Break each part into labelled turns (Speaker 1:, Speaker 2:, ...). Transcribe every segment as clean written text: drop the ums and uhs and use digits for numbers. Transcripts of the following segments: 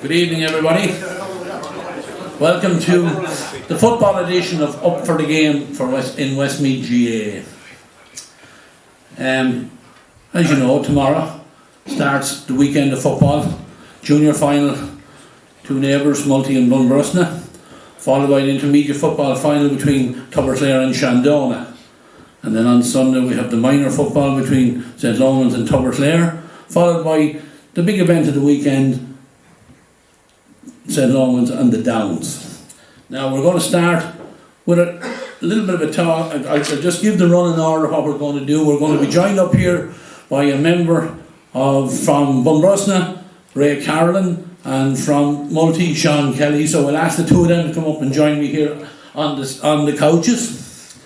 Speaker 1: Good evening, everybody. Welcome to the football edition of Up for the Game in Westmeath GA. As you know, tomorrow starts the weekend of football. Junior final, two neighbours, Multi and Bunbrusna, followed by an intermediate football final between Tubberclare and Shandona. And then on Sunday we have the minor football between St. Lomans and Tubberclare, followed by the big event of the weekend, St. Lomans and the Downs. Now we're going to start with a little bit of a talk. I'll just give the running order of what we're going to do. We're going to be joined up here by a member from Bunbrusna, Ray Carolyn, and from Multi, Sean Kelly. So we'll ask the two of them to come up and join me here on the couches.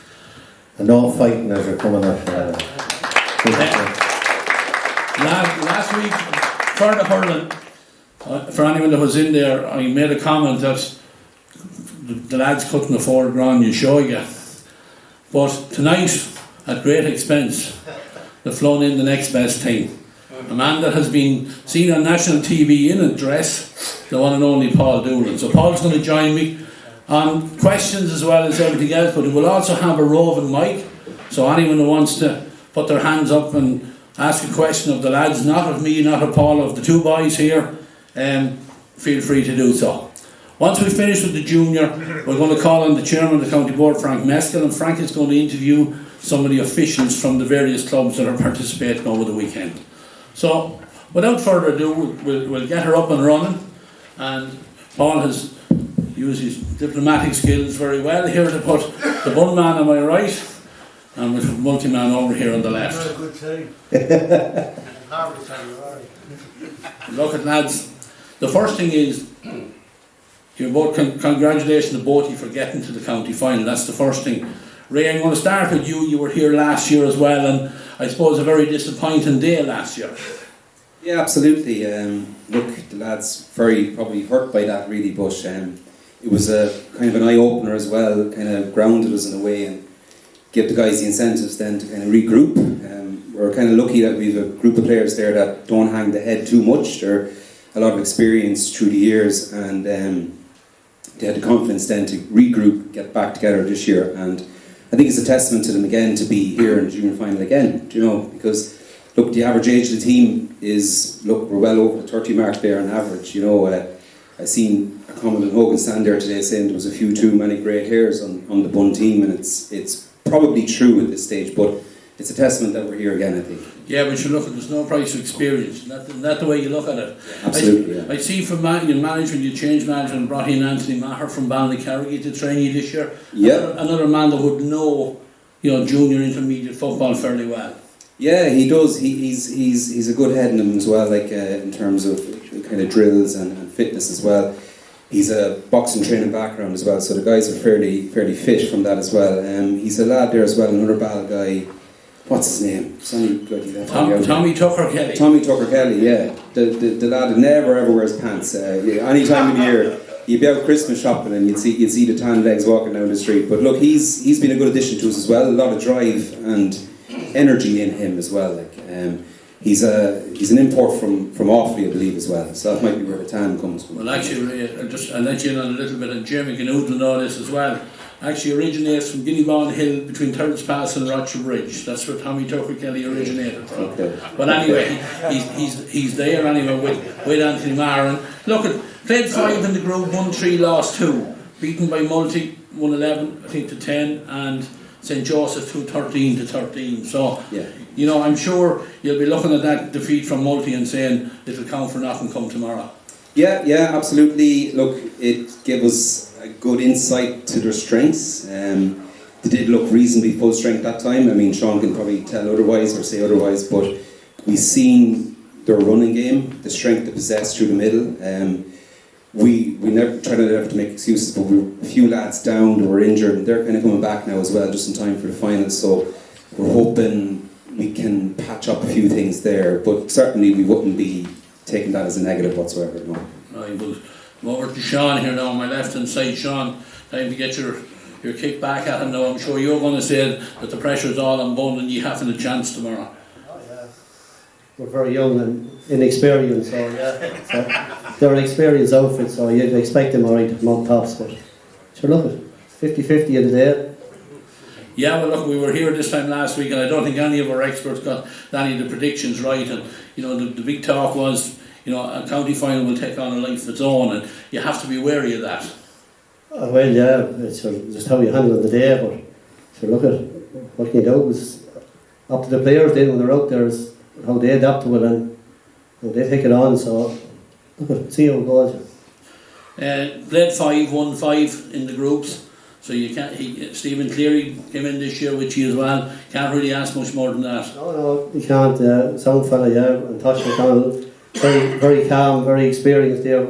Speaker 2: And no fighting as you're coming up.
Speaker 1: Last week, for the hurling, for anyone that was in there, I made a comment that the lads couldn't afford Grand Yeshoga. But tonight, at great expense, they've flown in the next best team. A man that has been seen on national TV in a dress, the one and only Paul Doolan. So Paul's going to join me on questions as well as everything else, but we'll also have a roving mic. So anyone who wants to put their hands up and ask a question of the lads, not of me, not of Paul, of the two boys here, feel free to do so. Once we finish with the junior, we're going to call on the chairman of the county board, Frank Meskel, and Frank is going to interview some of the officials from the various clubs that are participating over the weekend. So without further ado, we'll get her up and running, and Paul has used his diplomatic skills very well here to put the bun man on my right and with the multi-man over here on the left.
Speaker 3: You're a good team.
Speaker 1: Look at lads, the first thing is, you're both congratulations to both of you for getting to the county final. That's the first thing. Ray, I'm going to start with you. You were here last year as well, and I suppose a very disappointing day last year.
Speaker 4: Yeah, absolutely. Look, the lads very probably hurt by that really, but it was a kind of an eye-opener as well, kind of grounded us in a way and give the guys the incentives then to kind of regroup. We're kind of lucky that we have a group of players there that don't hang the head too much. They're a lot of experience through the years, and they had the confidence then to regroup, get back together this year, and I think it's a testament to them again to be here in the junior final again, do you know, because look, the average age of the team is, look, we're well over the 30 mark there on average, you know. I seen a comment on Hogan stand there today saying there was a few too many grey hairs on the Bun team, and it's probably true at this stage, but it's a testament that we're here again, I think.
Speaker 1: Yeah, but you look at, there's no price of experience. Isn't that the way you look at it?
Speaker 4: Absolutely,
Speaker 1: I see from management, you changed management and brought in Anthony Maher from Ballycarrigy to train you this year.
Speaker 4: Yeah.
Speaker 1: Another man that would know, junior intermediate football fairly well.
Speaker 4: Yeah, he does. He's a good head in him as well, like in terms of kind of drills and fitness as well. He's a boxing training background as well, so the guys are fairly fit from that as well. He's a lad there as well, another Bal guy. What's his name?
Speaker 1: Tommy Tucker Kelly.
Speaker 4: Tommy Tucker Kelly, yeah. The lad that never ever wears pants. Any time of the year, you'd be out Christmas shopping and you'd see the tan legs walking down the street. But look, he's been a good addition to us as well. A lot of drive and energy in him as well. He's an import from Offaly, I believe, as well. So that might be where the tan comes from.
Speaker 1: Well, actually, I'll let you in on a little bit, and Jeremy Ganood will know this as well. Actually originates from Guineabon Hill between Terrace Pass and Rocher Bridge. That's where Tommy Tucker Kelly originated from. Okay. But anyway, he's there anyway with Anthony Maher. And look, played 5 in the group, won 3, lost 2. Beaten by Multi, 111, I think, to 10, and St. Joseph 213-13. So, yeah. I'm sure you'll be looking at that defeat from Multi and saying it'll count for nothing come tomorrow.
Speaker 4: Yeah, absolutely. Look, it gave us a good insight to their strengths. They did look reasonably full strength that time. I mean, Sean can probably tell otherwise or say otherwise, but we've seen their running game, the strength they possess through the middle. We never try to make excuses, but we're a few lads down that were injured, and they're kind of coming back now as well, just in time for the finals. So we're hoping we can patch up a few things there, but certainly we wouldn't be taking that as a negative whatsoever. No.
Speaker 1: Right, well, over to Sean here now on my left hand side. Sean, time to get your kick back at him now. I'm sure you're going to say that the pressure is all on Bun and you having a chance tomorrow.
Speaker 3: Oh were very young and inexperienced, so yeah. So they're an experienced outfit, so you'd expect them alright to come up tops, but sure, look it, 50-50 in the day.
Speaker 1: Yeah, well, look, we were here this time last week, and I don't think any of our experts got any of the predictions right. And you know, the big talk was, you know, a county final will take on a life of its own, and you have to be wary of that.
Speaker 3: Oh, well, yeah, it's just how you handle it the day, but sure, look at what can you do. It's up to the players then when they're out there, is how they adapt to it and how they take it on. So look at, see how it goes.
Speaker 1: Played 5, won 5 in the groups. So you can't. Stephen Cleary came in this year with you as well. Can't really ask much more than that.
Speaker 3: No, you can't. Sound fella, yeah, and Tosh McConnell, very, very calm, very experienced there.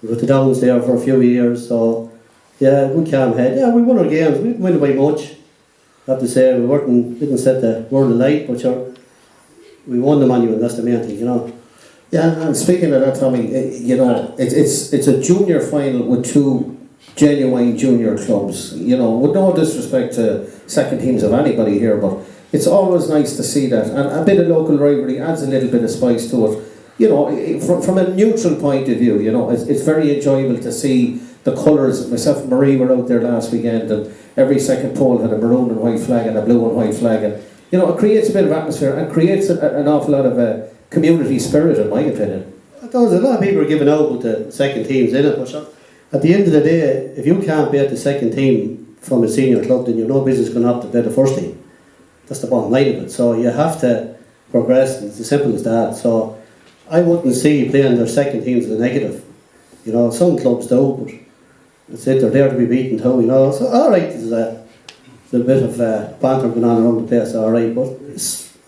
Speaker 3: With the Downs there for a few years, so yeah, good calm head. Yeah, we won our games. We didn't win by much. I have to say, didn't set the world alight, but sure, we won them anyway, and that's the main thing, you know.
Speaker 2: Yeah, and speaking of that, Tommy, you know, it's a junior final with two genuine junior clubs, you know, with no disrespect to second teams of anybody here, but it's always nice to see that, and a bit of local rivalry adds a little bit of spice to it. You know, from a neutral point of view, you know, it's very enjoyable to see the colours. Myself and Marie were out there last weekend, and every second pole had a maroon and white flag and a blue and white flag, and you know, it creates a bit of atmosphere and creates an awful lot of community spirit, in my opinion.
Speaker 3: There's a lot of people are giving out with the second teams in it, but sure, at the end of the day, if you can't beat the second team from a senior club, then you've no business going up to beat the first team. That's the bottom line of it. So you have to progress, and it's as simple as that. So I wouldn't see playing their second teams as a negative. You know, some clubs do, but that's it, they're there to be beaten too, you know. So alright, there's a bit of banter going on around the place, alright, but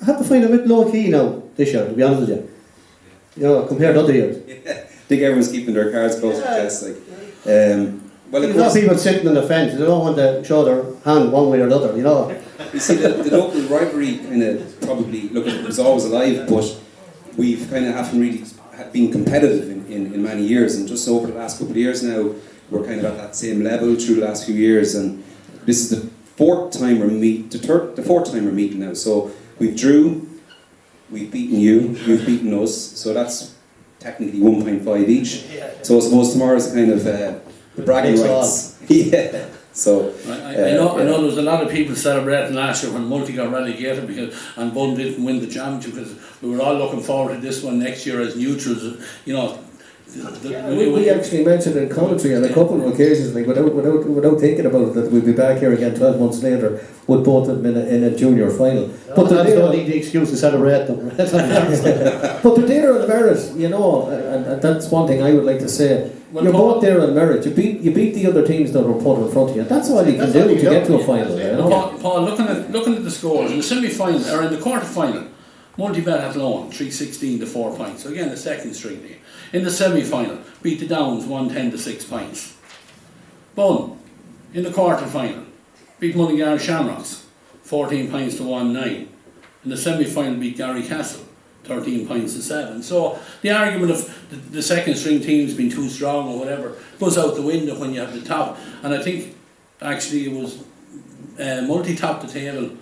Speaker 3: I have to find a bit low key now this year, to be honest with you. You know, compared to other years.
Speaker 4: Yeah, I think everyone's keeping their cards close to the chest, like. Well,
Speaker 3: there's a lot of people sitting on the fence, they don't want to show their hand one way or the other, you know.
Speaker 4: You see, the local rivalry kind of probably, look, it was always alive, but we've kind of haven't really been competitive in many years, and just over the last couple of years now, we're kind of at that same level through the last few years, and this is the fourth time we're meeting now. So we've drew, we've beaten you, you've beaten us, so that's technically 1.5 each. So I suppose tomorrow's kind of the bragging rights. Yeah. So
Speaker 1: I know there was a lot of people celebrating last year when Multi got relegated and Bun didn't win the championship, because we were all looking forward to this one next year as neutrals. You know,
Speaker 2: we actually mentioned in commentary on a couple of occasions, like without thinking about it, that we'd be back here again 12 months later with both of them in a junior final.
Speaker 3: But they don't need the excuse to celebrate them.
Speaker 2: But they're there on merit, you know, and that's one thing I would like to say. Well, you're both there on merit. You beat the other teams that were put in front of you. That's all you can do to get to a final. You know?
Speaker 1: Paul, looking at the scores in the semi-final or in the quarter-final, Multibet had Loan 316 to 4 points. So again, the second string there. In the semi-final, beat the Downs 110 to 6 points. Bun in the quarter-final, beat Mullingar Shamrocks 14 points to 1-9. In the semi-final, beat Gary Castle 13 points to 7. So the argument of the second string teams being too strong or whatever goes out the window when you have the top. And I think actually it was Multi-topped the table,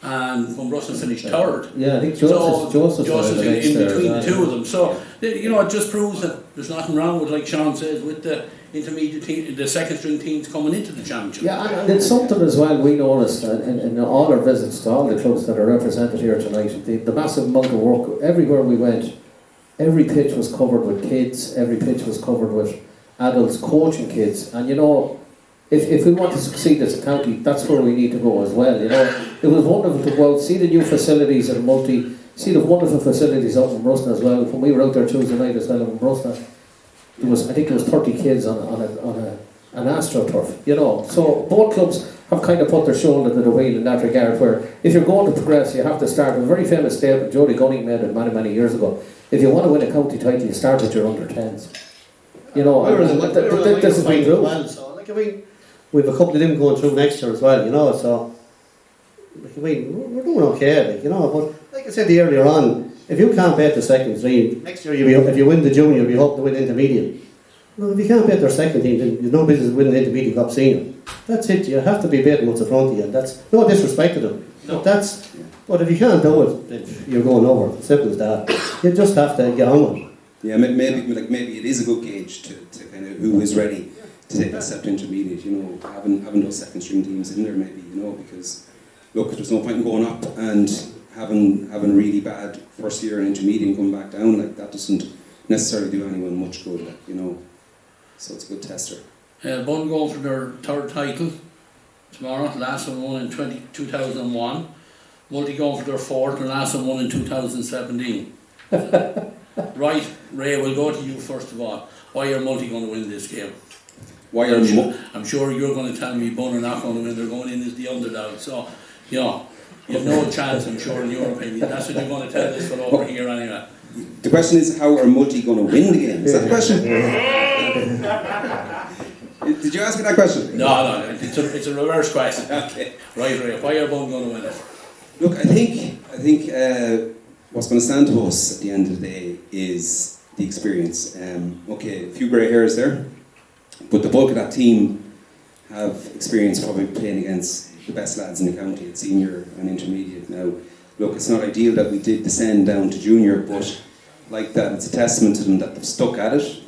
Speaker 1: and when Russell finished third.
Speaker 2: Yeah, I think Joseph
Speaker 1: in between the two of them. So you know, it just proves that there's nothing wrong with, like Sean says, with the intermediate team, the second string teams coming into the championship.
Speaker 2: Yeah, and it's something as well we noticed in all our visits to all the clubs that are represented here tonight. The massive amount of work everywhere we went. Every pitch was covered with kids. Every pitch was covered with adults coaching kids. And you know, if we want to succeed as a county, that's where we need to go as well. You know, it was wonderful to go out, see the new facilities at Multi, see the wonderful facilities up in Brusna as well. When we were out there Tuesday night as well in Brusna, I think there was 30 kids on an AstroTurf. You know, so both clubs have kind of put their shoulder to the wheel in that regard. Where if you're going to progress, you have to start with a very famous statement Jody Gunning made it many years ago. If you want to win a county title, you start with your under 10s. You know, this has been true.
Speaker 3: Well, so like I mean, we've a couple of them going through next year as well, you know, so like, I mean, we're doing okay, like, you know, but like I said earlier on, if you can't beat the second three, next year if you win the junior, you hope to win intermediate. Well, if you can't beat their second team, then you've no business winning the Intermediate Cup Senior. That's it. You have to be beating what's in front of you. And that's no disrespect to them.
Speaker 1: No.
Speaker 3: But if you can't do it, then you're going over. Simple as that. You just have to get on with it.
Speaker 4: Yeah, maybe it is a good gauge to kind of who is ready to take that step to intermediate. You know, having those second string teams in there, maybe, you know, because look, there's no point in going up and having really bad first year in intermediate and coming back down. Like, that doesn't necessarily do anyone much good. Like, you know, so it's a good tester.
Speaker 1: Bun go for their third title tomorrow. The last one won in 2001. Multi going for their fourth. The last one won in 2017. Right, Ray, we'll go to you first of all. Why are Multi going to win this game?
Speaker 4: Why are
Speaker 1: I'm sure you're going to tell me Bun are not going to win. They're going in as the underdog. So, you know, you have no chance, I'm sure, in your opinion. That's what you're going to tell this fellow over here anyway.
Speaker 4: The question is, how are Multi going to win the game? Is that the question? Did you ask me that question?
Speaker 1: No, it's a reverse question.
Speaker 4: Okay.
Speaker 1: Right, Ray, why are Bun going to win it?
Speaker 4: Look, I think what's going to stand to us at the end of the day is the experience. Okay, a few grey hairs there, but the bulk of that team have experience probably playing against the best lads in the county at senior and intermediate. Now, look, it's not ideal that we did descend down to junior, but like that, it's a testament to them that they've stuck at it.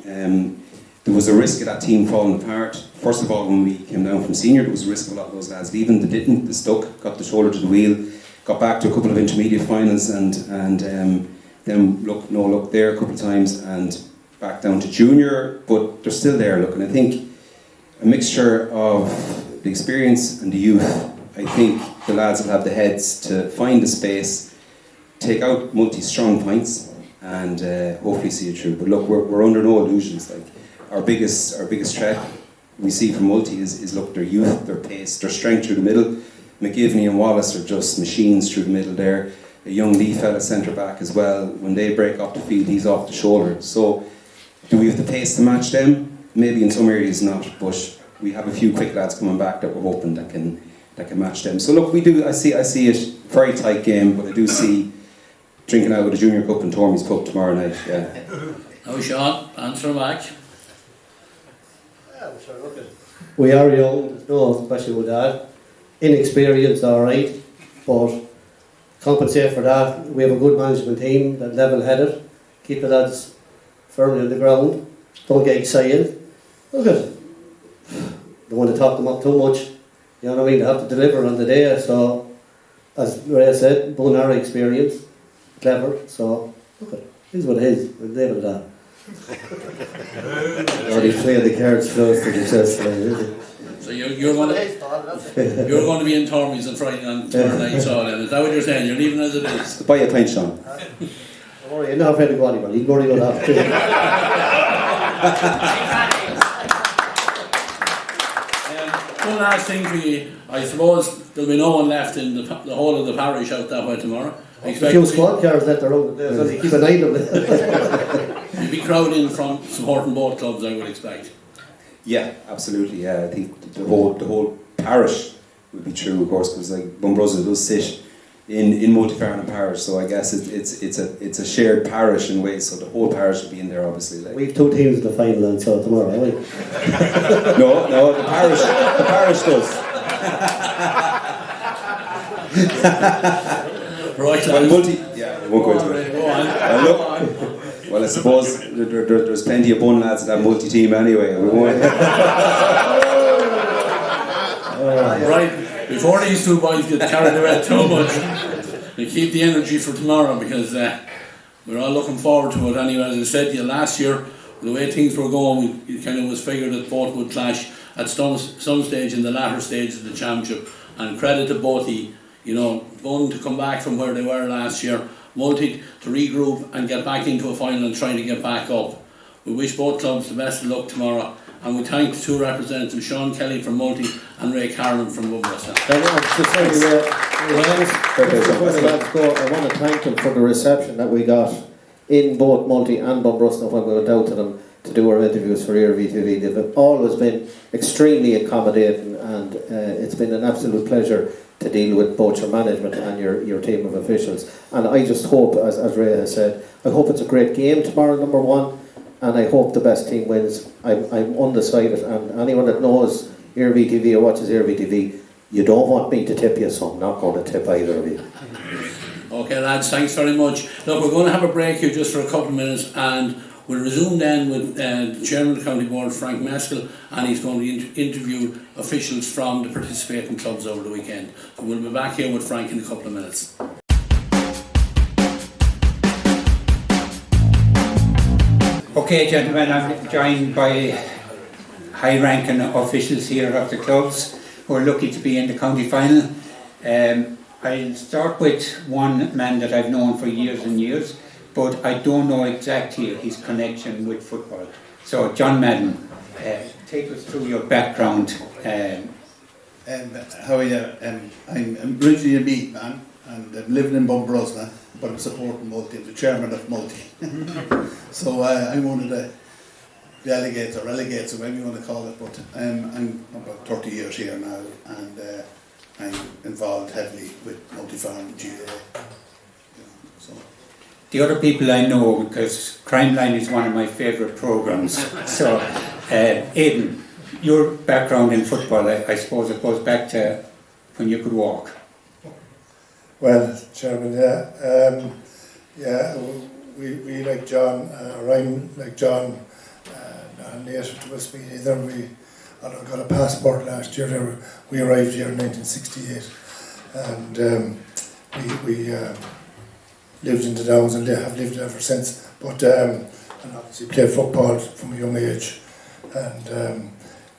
Speaker 4: There was a risk of that team falling apart. First of all, when we came down from senior, there was a risk of a lot of those lads leaving. They didn't. They stuck, got the shoulder to the wheel, got back to a couple of intermediate finals, and then no luck there a couple of times, and back down to junior. But they're still there. Look, and I think a mixture of the experience and the youth. I think the lads will have the heads to find the space, take out multi-strong points, and hopefully see it through. But look, we're under no illusions. Like, our biggest threat we see from Multi is look, their youth, their pace, their strength through the middle. McGivney and Wallace are just machines through the middle there. A young Lee fella centre back as well. When they break up the field, he's off the shoulder. So, do we have the pace to match them? Maybe in some areas not, but we have a few quick lads coming back that we're hoping that can match them. So look, we do. I see it very tight game, but I do see drinking out with a junior cup in Tormey's pub tomorrow night. Yeah.
Speaker 1: Now, Sean, answer back.
Speaker 3: Yeah, sure, look, we are young, there's no question with that. Inexperienced, alright, but compensate for that. We have a good management team that level-headed, keep the lads firmly on the ground, don't get excited. Look at, don't want to talk them up too much, you know what I mean? They have to deliver on the day, so as Ray said, Bun are experienced, clever, so look at it is what it is, we'll leave it at that.
Speaker 2: Already playing the cards close to the chest line, is it?
Speaker 1: So you're going to be in Tormey's on Friday and tomorrow night, so then. Is that what you're saying? You're leaving as it is?
Speaker 4: Buy a pint, Sean.
Speaker 3: Don't worry, you're not afraid to go anywhere, you can go anywhere after.
Speaker 1: One last thing for you. I suppose there'll be no one left in the whole of the parish out that way tomorrow.
Speaker 3: A few squad cars left around there, so you keep an eye on them.
Speaker 1: You'll be crowding from supporting both clubs, I would expect.
Speaker 4: Yeah, absolutely. Yeah, I think the whole parish would be true, of course, because like Bunbruzza does sit in Multifarnham parish, so I guess it's a shared parish in ways. So the whole parish will be in there, obviously. Like.
Speaker 3: We've two teams in the final, and so tomorrow, haven't we?
Speaker 4: No, the parish does.
Speaker 1: Right,
Speaker 4: well, yeah, I won't go into it.
Speaker 1: Go on.
Speaker 4: Well, I suppose there's plenty of Bun lads that have multi-team anyway. We won't.
Speaker 1: Right, before these two boys get carried away too much, they keep the energy for tomorrow, because we're all looking forward to it anyway. As I said to you last year, the way things were going, it kind of was figured that both would clash at some stage in the latter stage of the championship. And credit to both Bun to come back from where they were last year, Multi to regroup and get back into a final and try to get back up. We wish both clubs the best of luck tomorrow, and we thank the two representatives, Sean Kelly from Multi and Ray Carlin from Bunbruzza.
Speaker 2: I want to thank them for the reception that we got in both Multi and Bunbruzza when we went out to them to do our interviews for ERV-TV. They've always been extremely accommodating, and it's been an absolute pleasure to deal with both your management and your team of officials. And I just hope, as Ray has said, I hope it's a great game tomorrow, number one. and I hope the best team wins. I'm undecided, and anyone that knows TV or watches TV, you don't want me to tip you, so I'm not going to tip either of you.
Speaker 1: Okay, lads, thanks very much. Look, we're going to have a break here just for a couple of minutes, and we'll resume then with the Chairman of the County Board, Frank Meskel, and he's going to interview officials from the participating clubs over the weekend. So we'll be back here with Frank in a couple of minutes.
Speaker 5: Okay, gentlemen, I'm joined by high-ranking officials here of the clubs who are lucky to be in the county final. I'll start with one man that I've known for years and years, but I don't know exactly his connection with football. So, John Madden, take us through your background.
Speaker 6: How are you? I'm originally a Meath man, and I'm living in Bumbrosna, but I'm supporting Multi. I'm the chairman of Multi. So I'm one of the delegates or relegates, or whatever you want to call it, but I'm about 30 years here now, and I'm involved heavily with Multi-Farm GA. So.
Speaker 5: The other people I know, because Crime Line is one of my favourite programmes. So, Aidan, your background in football, I suppose it goes back to when you could walk.
Speaker 7: Well, Chairman, we like John, or I'm like John, not native to Westmeath either. I got a passport last year. We arrived here in 1968, and we lived in the Downs and have lived ever since. But and obviously played football from a young age. And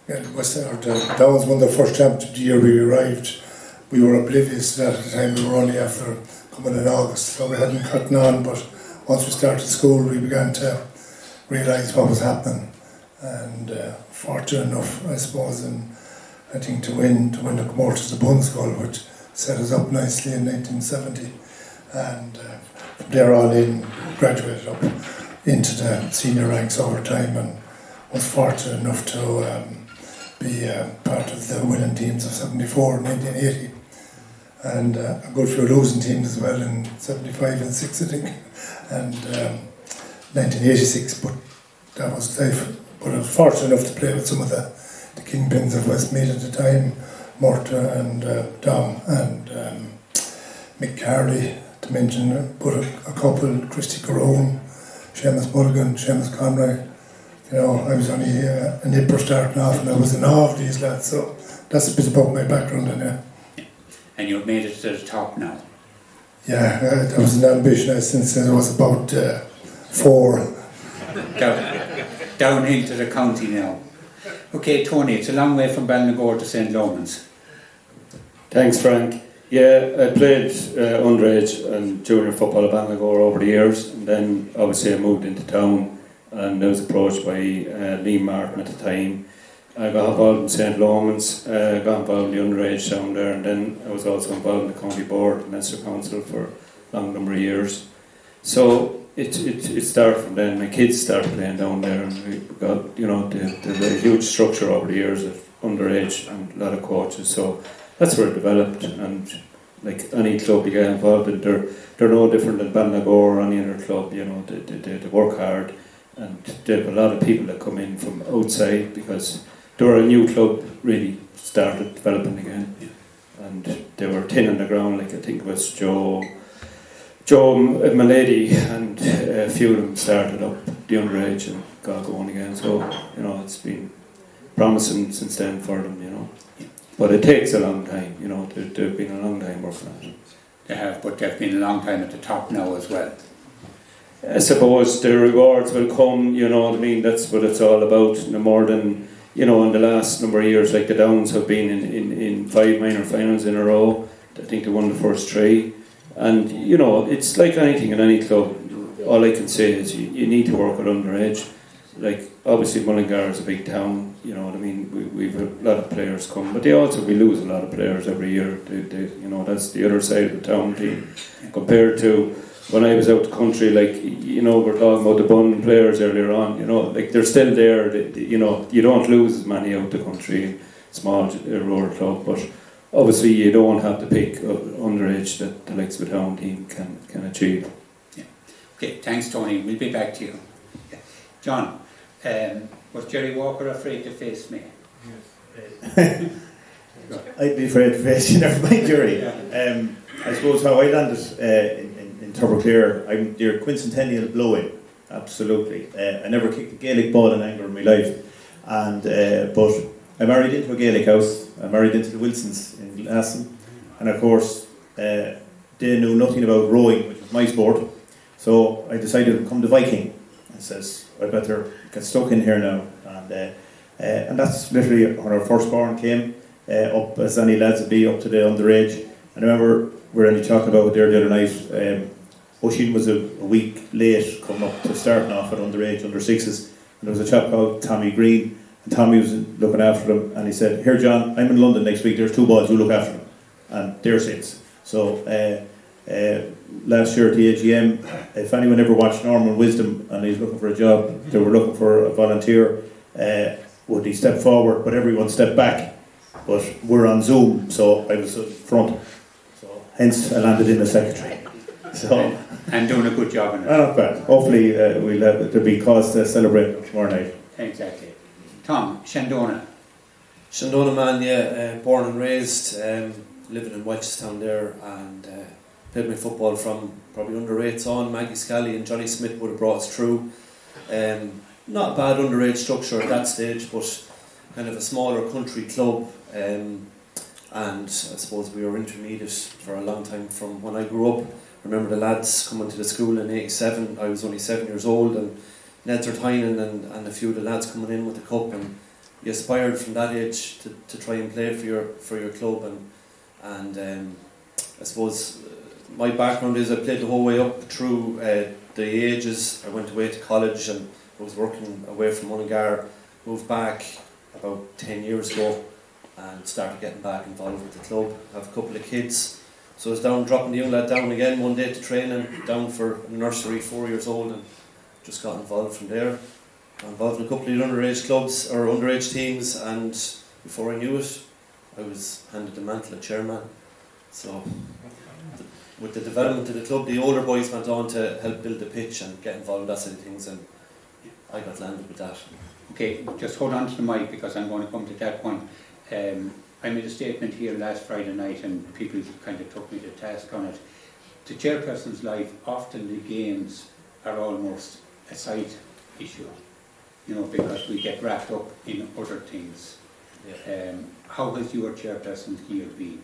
Speaker 7: the Downs won their first championship the year we arrived. We were oblivious to that at the time. We were only after coming in August, so we hadn't gotten on. But once we started school, we began to realise what was happening. And fortunate enough, I suppose, I think to win the Comórtas de Bundschool, which set us up nicely in 1970, and from there on in, graduated up into the senior ranks over time, and was fortunate enough to be part of the winning teams of 74 and 1980, and a good few losing teams as well in 75 and 6, I think, and 1986, but that was life. But I was fortunate enough to play with some of the kingpins of Westmeath at the time, Murta and Dom and Mick Carley, to mention, but a couple, Christy Carone, Seamus Mulligan, Seamus Conroy. You know, I was only a nipper starting off, and I was in awe of these lads, so that's a bit about my background anyway.
Speaker 5: And you've made it to the top now.
Speaker 7: Yeah, that was an ambition since I was about 4.
Speaker 5: Down into the county now. Okay, Tony, it's a long way from Ballinagore to St. Lomans.
Speaker 8: Thanks, Frank. Yeah, I played underage and junior football at Ballinagore over the years, and then obviously I moved into town, and I was approached by Liam Martin at the time. I got involved in St. Lomans, got involved in the underage down there, and then I was also involved in the county board and Leinster Council for a long number of years. So it started from then. My kids started playing down there, and we got, there's a huge structure over the years of underage and a lot of coaches. So that's where it developed, and like any club you get involved in, they're no different than Ballinagore or any other club. They work hard, and they have a lot of people that come in from outside because they were a new club, really started developing again, and they were thin on the ground. Like I think it was Joe Milady, and a few of them started up the underage and got going again. So it's been promising since then for them. But it takes a long time. They've been a long time working on it.
Speaker 5: They have, but they've been a long time at the top now as well.
Speaker 8: I suppose the rewards will come. That's what it's all about. No more than in the last number of years, like the Downs have been in 5 minor finals in a row. I think they won the first 3. And, it's like anything in any club. All I can say is you need to work with underage. Like, obviously Mullingar is a big town, we've a lot of players come, but we lose a lot of players every year. That's the other side of the town team. Compared to when I was out the country, we're talking about the Bun players earlier on, they're still there. You don't lose as many out the country, small rural club, but obviously you don't have to pick underage that the likes of the town team can achieve.
Speaker 5: Yeah. Okay, thanks Tony, we'll be back to you. John, was Jerry Walker afraid to face me?
Speaker 9: I'd be afraid to face you, never mind Jerry. I suppose how I landed in Turberclear, I'm your quincentennial blow-in, absolutely. I never kicked a Gaelic ball in anger in my life, and but I married into a Gaelic house. I married into the Wilsons in Glasson, and of course they knew nothing about rowing, which was my sport. So I decided to come to Viking. I says I better get stuck in here now, and that's literally when our firstborn came up, as any lads would be, up to the underage. And I remember we were only talking about it there the other night. Oisin was a week late coming up to starting off at underage, under sixes, and there was a chap called Tommy Green, and Tommy was looking after them, and he said, "Here, John, I'm in London next week. There's 2 boys. You look after them." And they're since. So last year at the AGM, if anyone ever watched Norman Wisdom and he's looking for a job, they were looking for a volunteer. Would he step forward? But everyone stepped back. But we're on Zoom, so I was in front. So hence I landed in the secretary. So
Speaker 5: And doing a good job in it.
Speaker 9: not bad. Hopefully there'll be cause to celebrate tomorrow night.
Speaker 5: Exactly. Tom, Shandona.
Speaker 10: Shandona man, yeah, born and raised, living in Welchestown there, and played my football from probably under 8s on. Maggie Scally and Johnny Smith would have brought us through. Not a bad underage structure at that stage, but kind of a smaller country club, and I suppose we were intermediate for a long time from when I grew up. I remember the lads coming to the school in '87. I was only 7 years old, and Nether Tynan and a few of the lads coming in with the cup, and you aspired from that age to try and play for your club, and I suppose my background is I played the whole way up through the ages. I went away to college and I was working away from Mullingar, moved back about 10 years ago and started getting back involved with the club. I have a couple of kids, so I was down dropping the young lad down again one day to training, down for nursery, 4 years old, and just got involved from there. Got involved in a couple of underage clubs or underage teams, and before I knew it I was handed the mantle of chairman. So with the development of the club, the older boys went on to help build the pitch and get involved in that sort of things, and I got landed with that.
Speaker 5: Okay, just hold on to the mic because I'm going to come to that point. I made a statement here last Friday night and people kind of took me to task on it. The chairperson's life, often the games are almost a side issue, you know, because we get wrapped up in other things.
Speaker 10: Yeah.
Speaker 5: How has your chairperson's year been?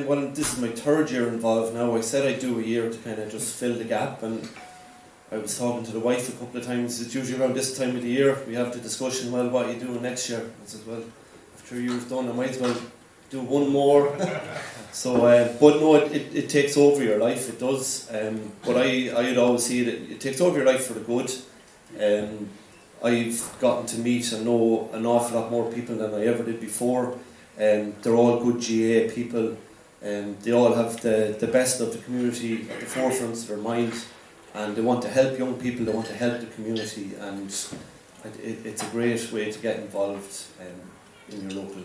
Speaker 10: Well, this is my 3rd year involved now. I said I'd do a year to kind of just fill the gap, and I was talking to the wife a couple of times. It's usually around this time of the year we have the discussion, well, what are you doing next year? I said, well, after a year's done, I might as well do one more. So, but no, it takes over your life, it does. But I'd always see it takes over your life for the good. I've gotten to meet and know an awful lot more people than I ever did before. They're all good GA people, and they all have the best of the community at the forefront of their mind, and they want to help young people, they want to help the community, and it's a great way to get involved in your local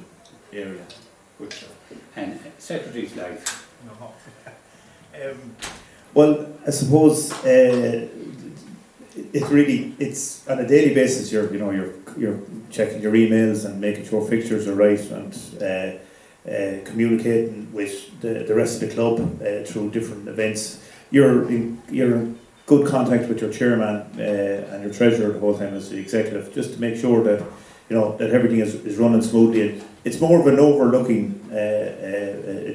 Speaker 10: area.
Speaker 5: Good. And secretary's life?
Speaker 9: Well, I suppose it's on a daily basis. You're checking your emails and making sure fixtures are right, and communicating with the rest of the club through different events. You're in good contact with your chairman and your treasurer the whole time as the executive, just to make sure that that everything is running smoothly. And it's more of an overlooking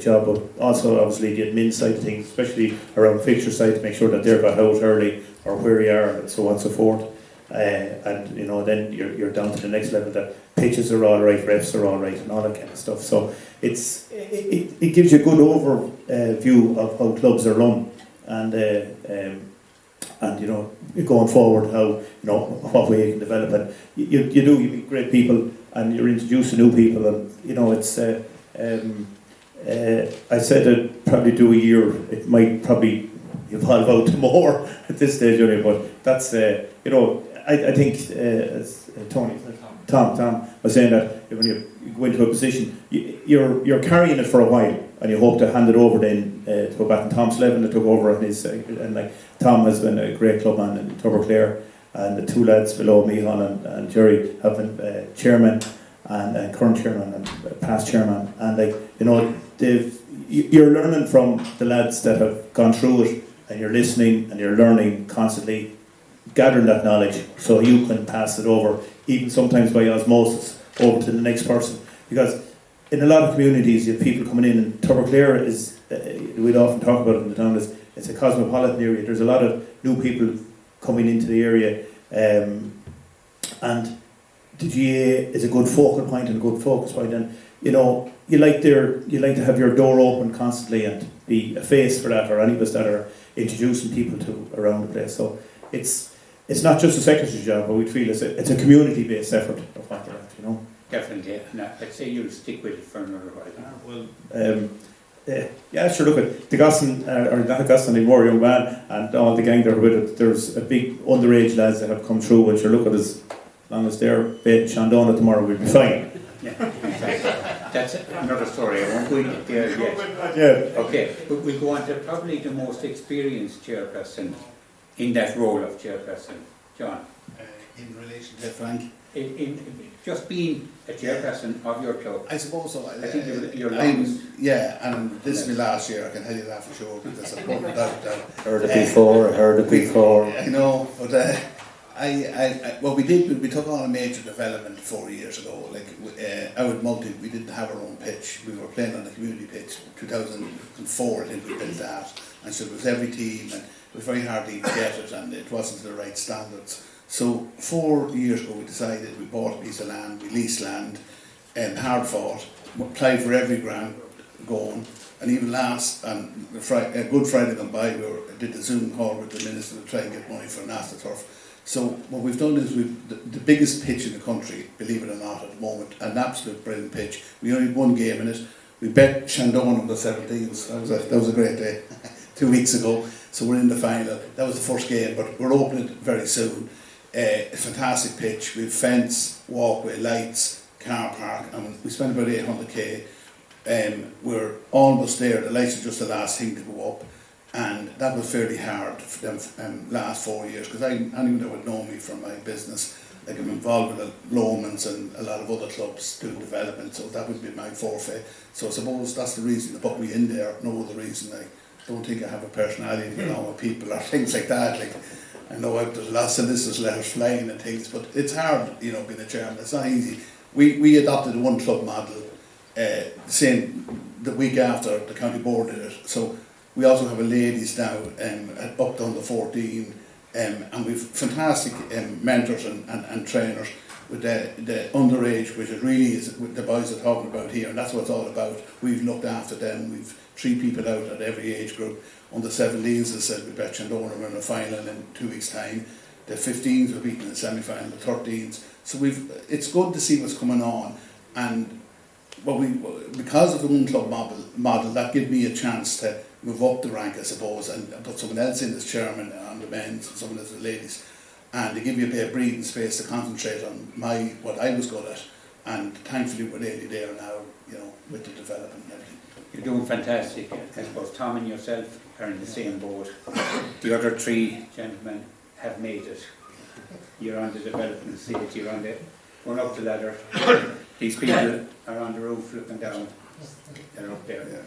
Speaker 9: job, but also obviously the admin side of things, especially around fixture side, to make sure that they're got out early or where you are, and so on and so forth. And then you're down to the next level, that pitches are all right, refs are all right, and all that kind of stuff. So it gives you a good overview of how clubs are run, and going forward, how what way you can develop it. You meet great people, and you're introducing new people, and it's. I said I'd probably do a year. It might probably evolve out to more at this stage, only, but that's I think as Tom was saying, that when you go into a position, you're carrying it for a while, and you hope to hand it over then to go back. And Tom Slevin that took over, and like Tom has been a great clubman in Turberclear, and the two lads below me, Hon and Jerry, have been chairman and current chairman and past chairman, and you're learning from the lads that have gone through it, and you're listening and you're learning constantly, gathering that knowledge so you can pass it over, even sometimes by osmosis, over to the next person. Because in a lot of communities, you have people coming in, and Turberclear is, we'd often talk about it in the town, it's a cosmopolitan area. There's a lot of new people coming into the area, and the GA is a good focal point and a good focus point, and you like to have your door open constantly and be a face for that, or any of us that are introducing people to around the place. So it's not just a secretary's job, but we feel it's a community-based effort of what they're at,
Speaker 5: Definitely. No, I'd say you'll stick with it for another while.
Speaker 9: Yeah, sure. Look at the Gosson, or not Gosson anymore, young man, and all the gang that are with it. There's a big underage lads that have come through, which are look at as long as they're baiting Shandona tomorrow, we'll be fine.
Speaker 5: Yeah, exactly. That's another story. I won't go into there yet.
Speaker 9: Yeah.
Speaker 5: Okay, but we'll go on to probably the most experienced chairperson in that role of chairperson, John.
Speaker 6: In relation to Frank?
Speaker 5: In just being a chairperson of your club.
Speaker 6: I suppose so.
Speaker 5: I think you're longest.
Speaker 6: Yeah, and this is my last year, I can tell you that for sure, because I've put it out there.
Speaker 2: Heard it before.
Speaker 6: I know, but what we did, we took on a major development 4 years ago. Like out at Multi, we didn't have our own pitch. We were playing on the community pitch. 2004, I think we built that, and so it was every team, and it was very hard to even get it, and it wasn't to the right standards. So 4 years ago, we decided, we bought a piece of land, we leased land, and hard fought, applied for every grant going, and even and Good Friday gone by, did the Zoom call with the minister to try and get money for an AstroTurf. So what we've done is the biggest pitch in the country, believe it or not, at the moment, an absolute brilliant pitch. We only had one game in it. We bet Shandon on the 17th. That was a great day. 2 weeks ago. So we're in the final. That was the first game, but we're opening it very soon. A fantastic pitch. We have fence, walkway, lights, car park, and we spent about 800k. We're almost there. The lights are just the last thing to go up. And that was fairly hard for them last 4 years, because anyone that would know me from my business, like I'm involved with the Lomans and a lot of other clubs doing development, so that would be my forfeit. So I suppose that's the reason they put me in there, no other reason. I don't think I have a personality to get on with people or things like that. Like, I know there's lots of solicitors' letters flying and things, but it's hard, being a chairman. It's not easy. We adopted a one club model, the week after the county board did it. So we also have a ladies now up to under 14, and we've fantastic mentors and trainers with the underage, which really is what the boys are talking about here, and that's what it's all about. We've looked after them. We've 3 people out at every age group. Under 17s, as I said, we bet Shandona we're in a final in 2 weeks' time. The 15s we're beating in the semi-final, the 13s. So it's good to see what's coming on, and because of the one club model, that gave me a chance to move up the rank, I suppose, and put someone else in as chairman on the men's and someone else as the ladies, and to give you a bit of breathing space to concentrate on what I was good at, and thankfully we're nearly there now, with the development and everything.
Speaker 5: You're doing fantastic. I suppose Tom and yourself are in the same boat. The other 3 gentlemen have made it. You're on the development stage, you're on the going up the ladder. These people are on the roof looking down. They're up there.
Speaker 6: Yeah.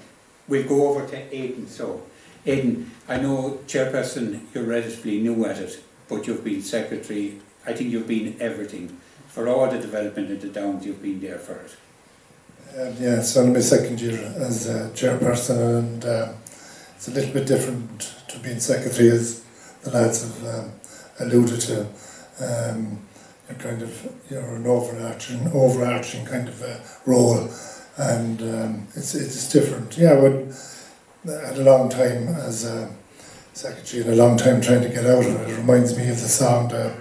Speaker 5: We'll go over to Aidan. So, Aidan, I know chairperson, you're relatively new at it, but you've been secretary. I think you've been everything. For all the development in the Downs, you've been there for it.
Speaker 7: Yeah, it's only my second year as chairperson, and it's a little bit different to being secretary, as the lads have alluded to. You're an overarching kind of role, and it's different. Yeah, but I had a long time as secretary and a long time trying to get out of it. It reminds me of the song, the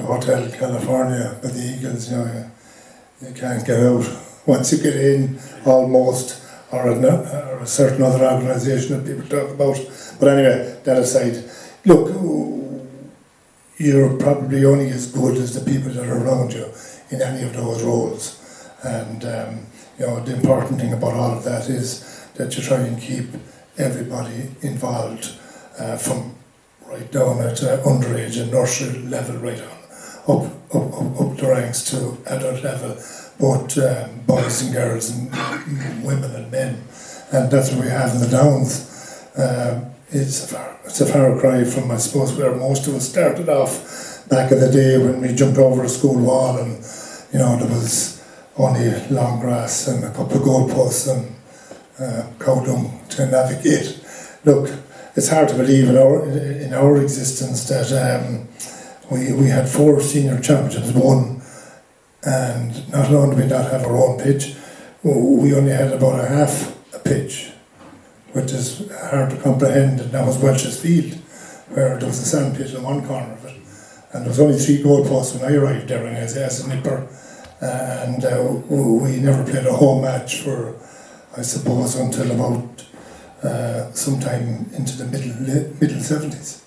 Speaker 7: Hotel California by the Eagles. You can't get out. Once you get in, almost, or a certain other organisation that people talk about. But anyway, that aside, look, you're probably only as good as the people that are around you in any of those roles. And the important thing about all of that is that you try and keep everybody involved, from right down at underage and nursery level, right on up the ranks to adult level, both boys and girls and women and men, and that's what we have in the Downs. It's a far cry from, I suppose, where most of us started off back in the day when we jumped over a school wall and, you know, there was only long grass and a couple of goalposts and cow dung to navigate. Look, it's hard to believe in our existence that we had 4 senior championships won, and not only did we not have our own pitch, we only had about a half a pitch, which is hard to comprehend. And that was Welsh's Field, where there was a sand pit in one corner of it, and there was only 3 goalposts when I arrived there as a nipper, and we never played a home match for, I suppose, until about sometime into the middle 70s.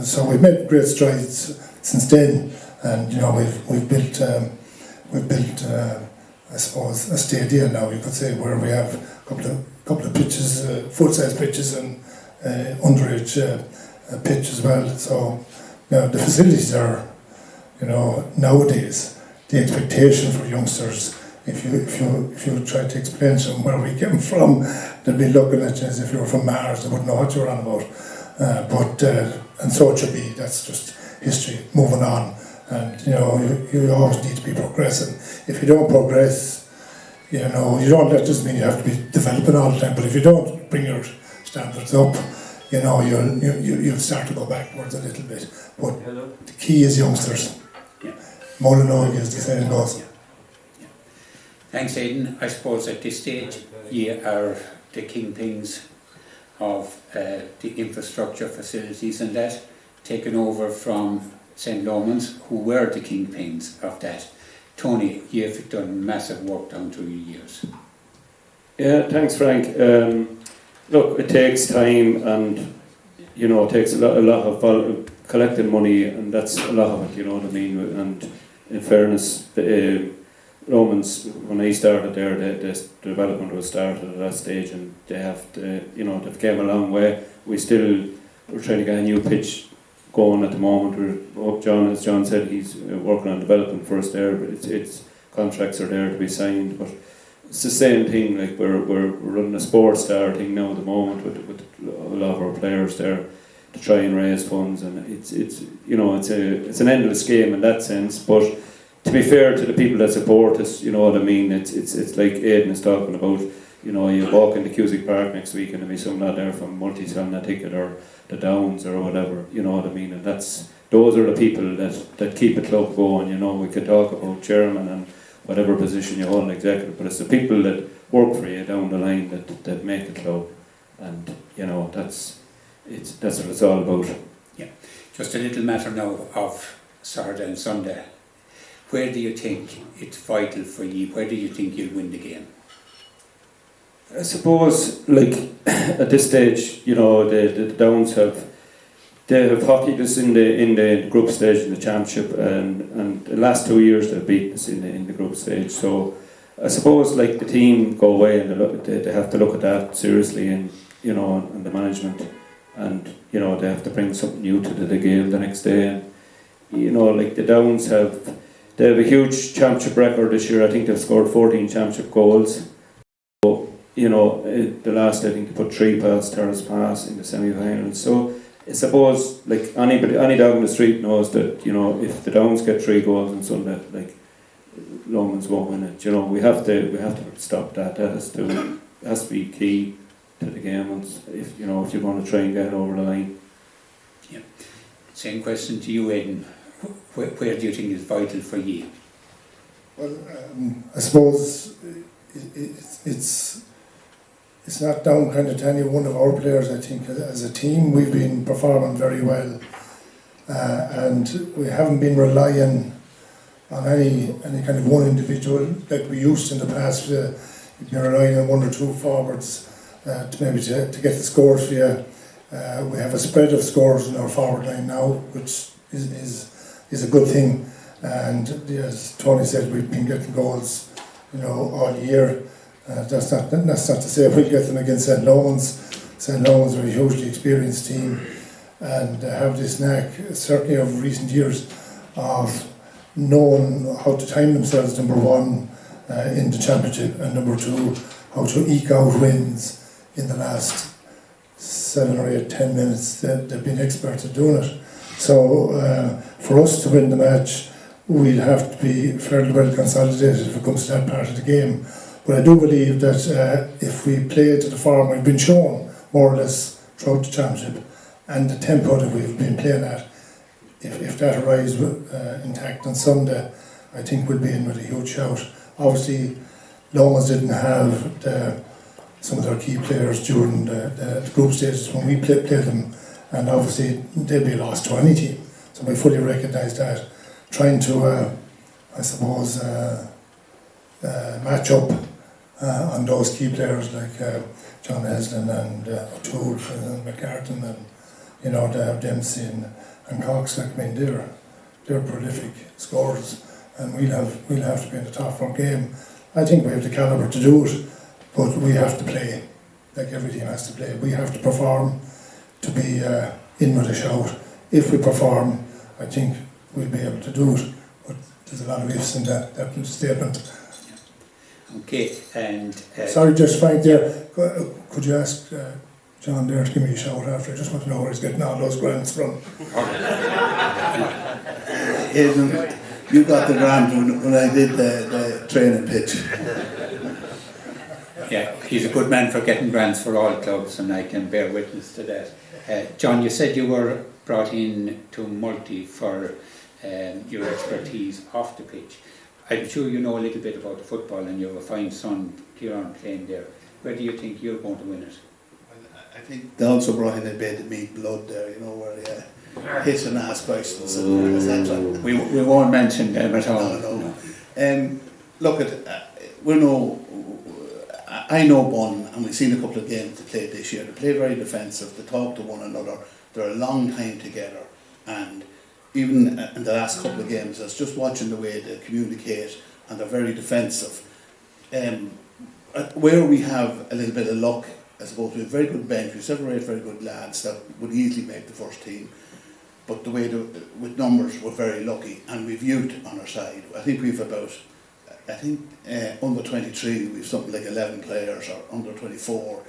Speaker 7: So we've made great strides since then, and you know we've built I suppose a stadium now, you could say, where we have a couple of pitches, full-size pitches and underage pitch as well. So you know, the facilities are, you know, nowadays the expectation for youngsters. If you try to explain to them where we came from, they'll be looking at you as if you were from Mars. They wouldn't know what you're on about. And so it should be. That's just history. Moving on, and you know, you always need to be progressing. If you don't progress, you know, you don't. That doesn't mean you have to be developing all the time. But if you don't bring your standards up, you know, you'll start to go backwards a little bit. But the key is youngsters.
Speaker 5: Yeah.
Speaker 7: Molyneux, as the saying goes.
Speaker 5: Yeah. Yeah. Thanks, Aidan. I suppose at this stage you are the kingpins of the infrastructure, facilities and that, taken over from St. Lomans, who were the kingpins of that. Tony, you've done massive work down through your years.
Speaker 8: Yeah, thanks, Frank. Look, it takes time, and you know, it takes a lot of collecting money, and that's a lot of it. You know what I mean? And in fairness, Romans, when I started there, the development was started at that stage, and they have to, you know, they've came a long way. We're trying to get a new pitch going at the moment. As John said, he's working on developing for us there, but it's contracts are there to be signed. But it's the same thing. Like we're running a sports star thing now at the moment with a lot of our players there to try and raise funds, and it's you know, it's an endless game in that sense, but. To be fair to the people that support us, you know what I mean, it's like Aidan is talking about, you know, you walk into Cusick Park next week and there'll be some lad there from Multi selling a ticket, or the Downs or whatever, you know what I mean, and those are the people that keep a club going. You know, we could talk about chairman and whatever position you hold in executive, but it's the people that work for you down the line that make the club, and you know, that's what it's all about.
Speaker 5: Yeah, just a little matter now of Saturday and Sunday. Where do you think it's vital for you? Where do you think you'll win the game?
Speaker 8: I suppose, like, at this stage, you know, the Downs have hockeyed us in the group stage in the championship, and the last 2 years they've beaten us in the group stage. So I suppose, like, the team go away and they have to look at that seriously, and you know, and the management, and you know, they have to bring something new to the game the next day. And you know, like, the Downs they have a huge championship record this year. I think they've scored 14 championship goals. So, you know, the last, I think they put 3 past Terrace Pass in the semi-finals. So I suppose, like, any dog in the street knows that, you know, if the Downs get 3 goals on Sunday, like, Lomans won't win it. You know, we have to stop that. That has to be key to the game. If you're going to try and get it over the line.
Speaker 5: Yeah. Same question to you, Aidan. Where do you think is vital for you?
Speaker 7: Well, I suppose it's not down kind of to any one of our players. I think as a team we've been performing very well, and we haven't been relying on any kind of one individual like we used in the past. You've been relying on 1 or 2 forwards to get the scores for you. We have a spread of scores in our forward line now, which is a good thing, and as Tony said, we've been getting goals, you know, all year. That's not to say we'll get them against St. Lomans. St. Lomans are a hugely experienced team, and have this knack, certainly of recent years, of knowing how to time themselves, number one, in the championship, and number two, how to eke out wins in the last 7 or 8, 10 minutes. They've been experts at doing it. So for us to win the match, we'd have to be fairly well consolidated if it comes to that part of the game. But I do believe that if we play to the form we've been shown, more or less, throughout the championship, and the tempo that we've been playing at, if that arrives intact on Sunday, I think we'll be in with a huge shout. Obviously, Lomas didn't have some of their key players during the group stages when we played them, and obviously they'll be lost to any team. So we fully recognise that. Trying to, I suppose, match up on those key players like John Heslin and O'Toole and McCartan, and they have Dempsey and Cox. Like, I mean, they're prolific scorers, and we'll have to be in the top of our game. I think we have the calibre to do it, but we have to play. Like every team has to play. We have to perform to be in with a shout. If we perform, I think we'll be able to do it. But there's a lot of ifs in that statement.
Speaker 5: Okay, and...
Speaker 7: Sorry, just Frank there, could you ask John there to give me a shout after? I just want to know where he's getting all those grants from.
Speaker 6: Aidan, you got the grant when I did the training pitch.
Speaker 5: Yeah, he's a good man for getting grants for all clubs, and I can bear witness to that. John, you said you were brought in to Multi for your expertise off the pitch. I'm sure you know a little bit about the football, and you have a fine son, Kieran, playing there. Where do you think you're going to win it?
Speaker 6: I think they also brought in a bit of meat blood there, where they hit and ask questions, etc.
Speaker 5: We won't mention them at all.
Speaker 6: No. Look, I know Bunn, and we've seen a couple of games they played this year. They play very defensive, they talk to one another, they're a long time together, and even in the last couple of games, I was just watching the way they communicate, and they're very defensive. Where we have a little bit of luck, I suppose, we have a very good bench, we have 7 or 8 very good lads that would easily make the first team, but the way with numbers, we're very lucky, and we've youth on our side. I think we've about, under 23, we've something like 11 players, or under 24,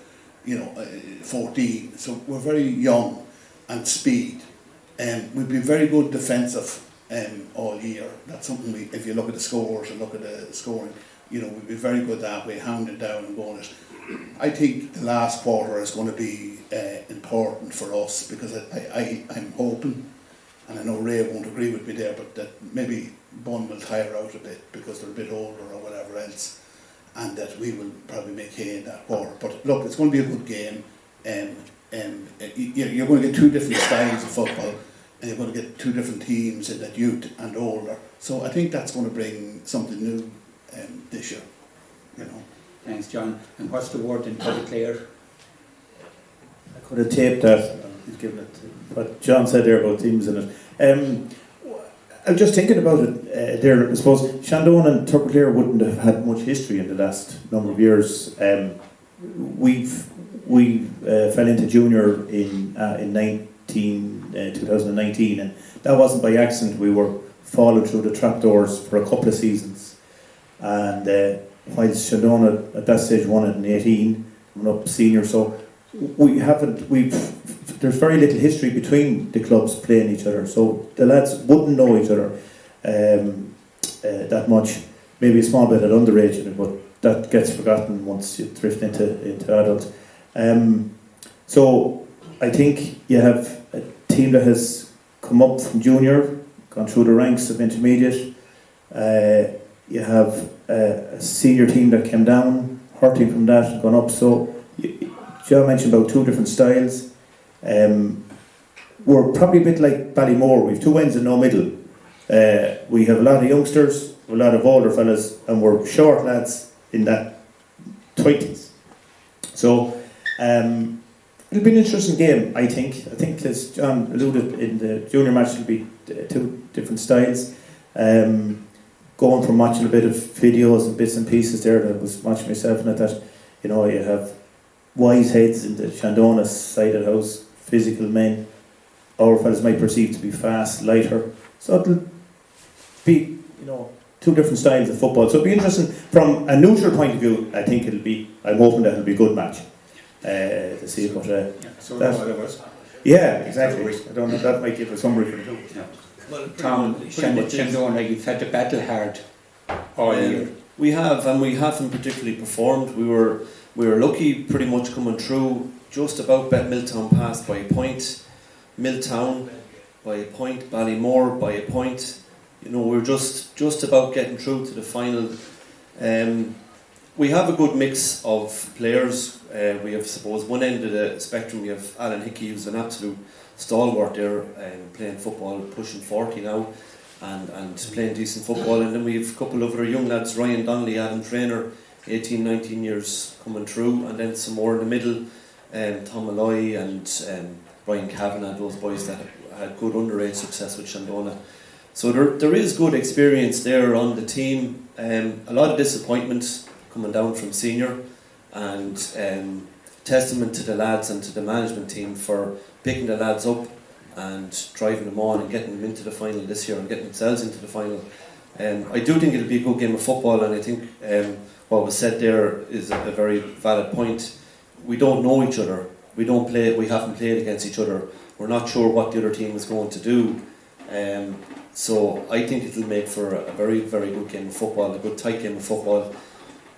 Speaker 6: 14, so we're very young, and speed. We've been very good defensive all year. That's something if you look at the scores and look at the scoring, we've been very good that way, hounding down and going it. I think the last quarter is going to be important for us, because I'm hoping, and I know Ray won't agree with me there, but that maybe Bunn will tire out a bit because they're a bit older or whatever else, and that we will probably make hay in that quarter. But look, it's going to be a good game. You're going to get 2 different styles of football, and you're going to get 2 different teams in that youth and older. So I think that's going to bring something new this year.
Speaker 5: Thanks, John. And what's the word in public here?
Speaker 9: I could have taped that and given it what John said there about teams in it. I'm just thinking about it there. I suppose Shandon and Turkclare wouldn't have had much history in the last number of years. We fell into junior in 2019, and that wasn't by accident. We were falling through the trapdoors for a couple of seasons, and whilst Shandon at that stage won it in 18, went up senior, so there's very little history between the clubs playing each other, so the lads wouldn't know each other that much. Maybe a small bit at underage, but that gets forgotten once you drift into adult. So I think you have a team that has come up from junior, gone through the ranks of intermediate. You have a senior team that came down, hurting from that, and gone up. So Joe mentioned about 2 different styles. We're probably a bit like Ballymore. We have 2 ends and no middle. We have a lot of youngsters, a lot of older fellas, and we're short lads in that 20s. So it'll be an interesting game, I think. I think, as John alluded, in the junior match it'll be 2 different styles. Going from watching a bit of videos and bits and pieces there, that I was watching myself, and that you have wise heads in the Shandona side of the house, physical men, our fellas might perceive to be fast, lighter. So it'll be, two different styles of football. So it'll be interesting from a neutral point of view. I'm hoping that it'll be a good match to see. But yeah, exactly. I don't know, that might give a summary for the two.
Speaker 5: Tom, Shandona, you've had to battle hard all year.
Speaker 10: We have, and we haven't particularly performed. We were lucky, pretty much coming through. Just about bet Milltown passed by a point, Milltown by a point, Ballymore by a point. We were just about getting through to the final. We have a good mix of players. We have, suppose, one end of the spectrum. We have Alan Hickey, who's an absolute stalwart there, playing football, pushing 40 now, and playing decent football. And then we have a couple of other young lads, Ryan Donnelly, Adam Trainer, 18, 19 years coming through, and then some more in the middle, Tom Malloy and Brian Kavanagh, those boys that had good underage success with Shandona. So there is good experience there on the team. A lot of disappointment coming down from senior, and testament to the lads and to the management team for picking the lads up and driving them on and getting them into the final this year and getting themselves into the final. I do think it'll be a good game of football, and I think what was said there is a very valid point. We don't know each other. We haven't played against each other. We're not sure what the other team is going to do. So I think it'll make for a very, very good game of football, a good tight game of football.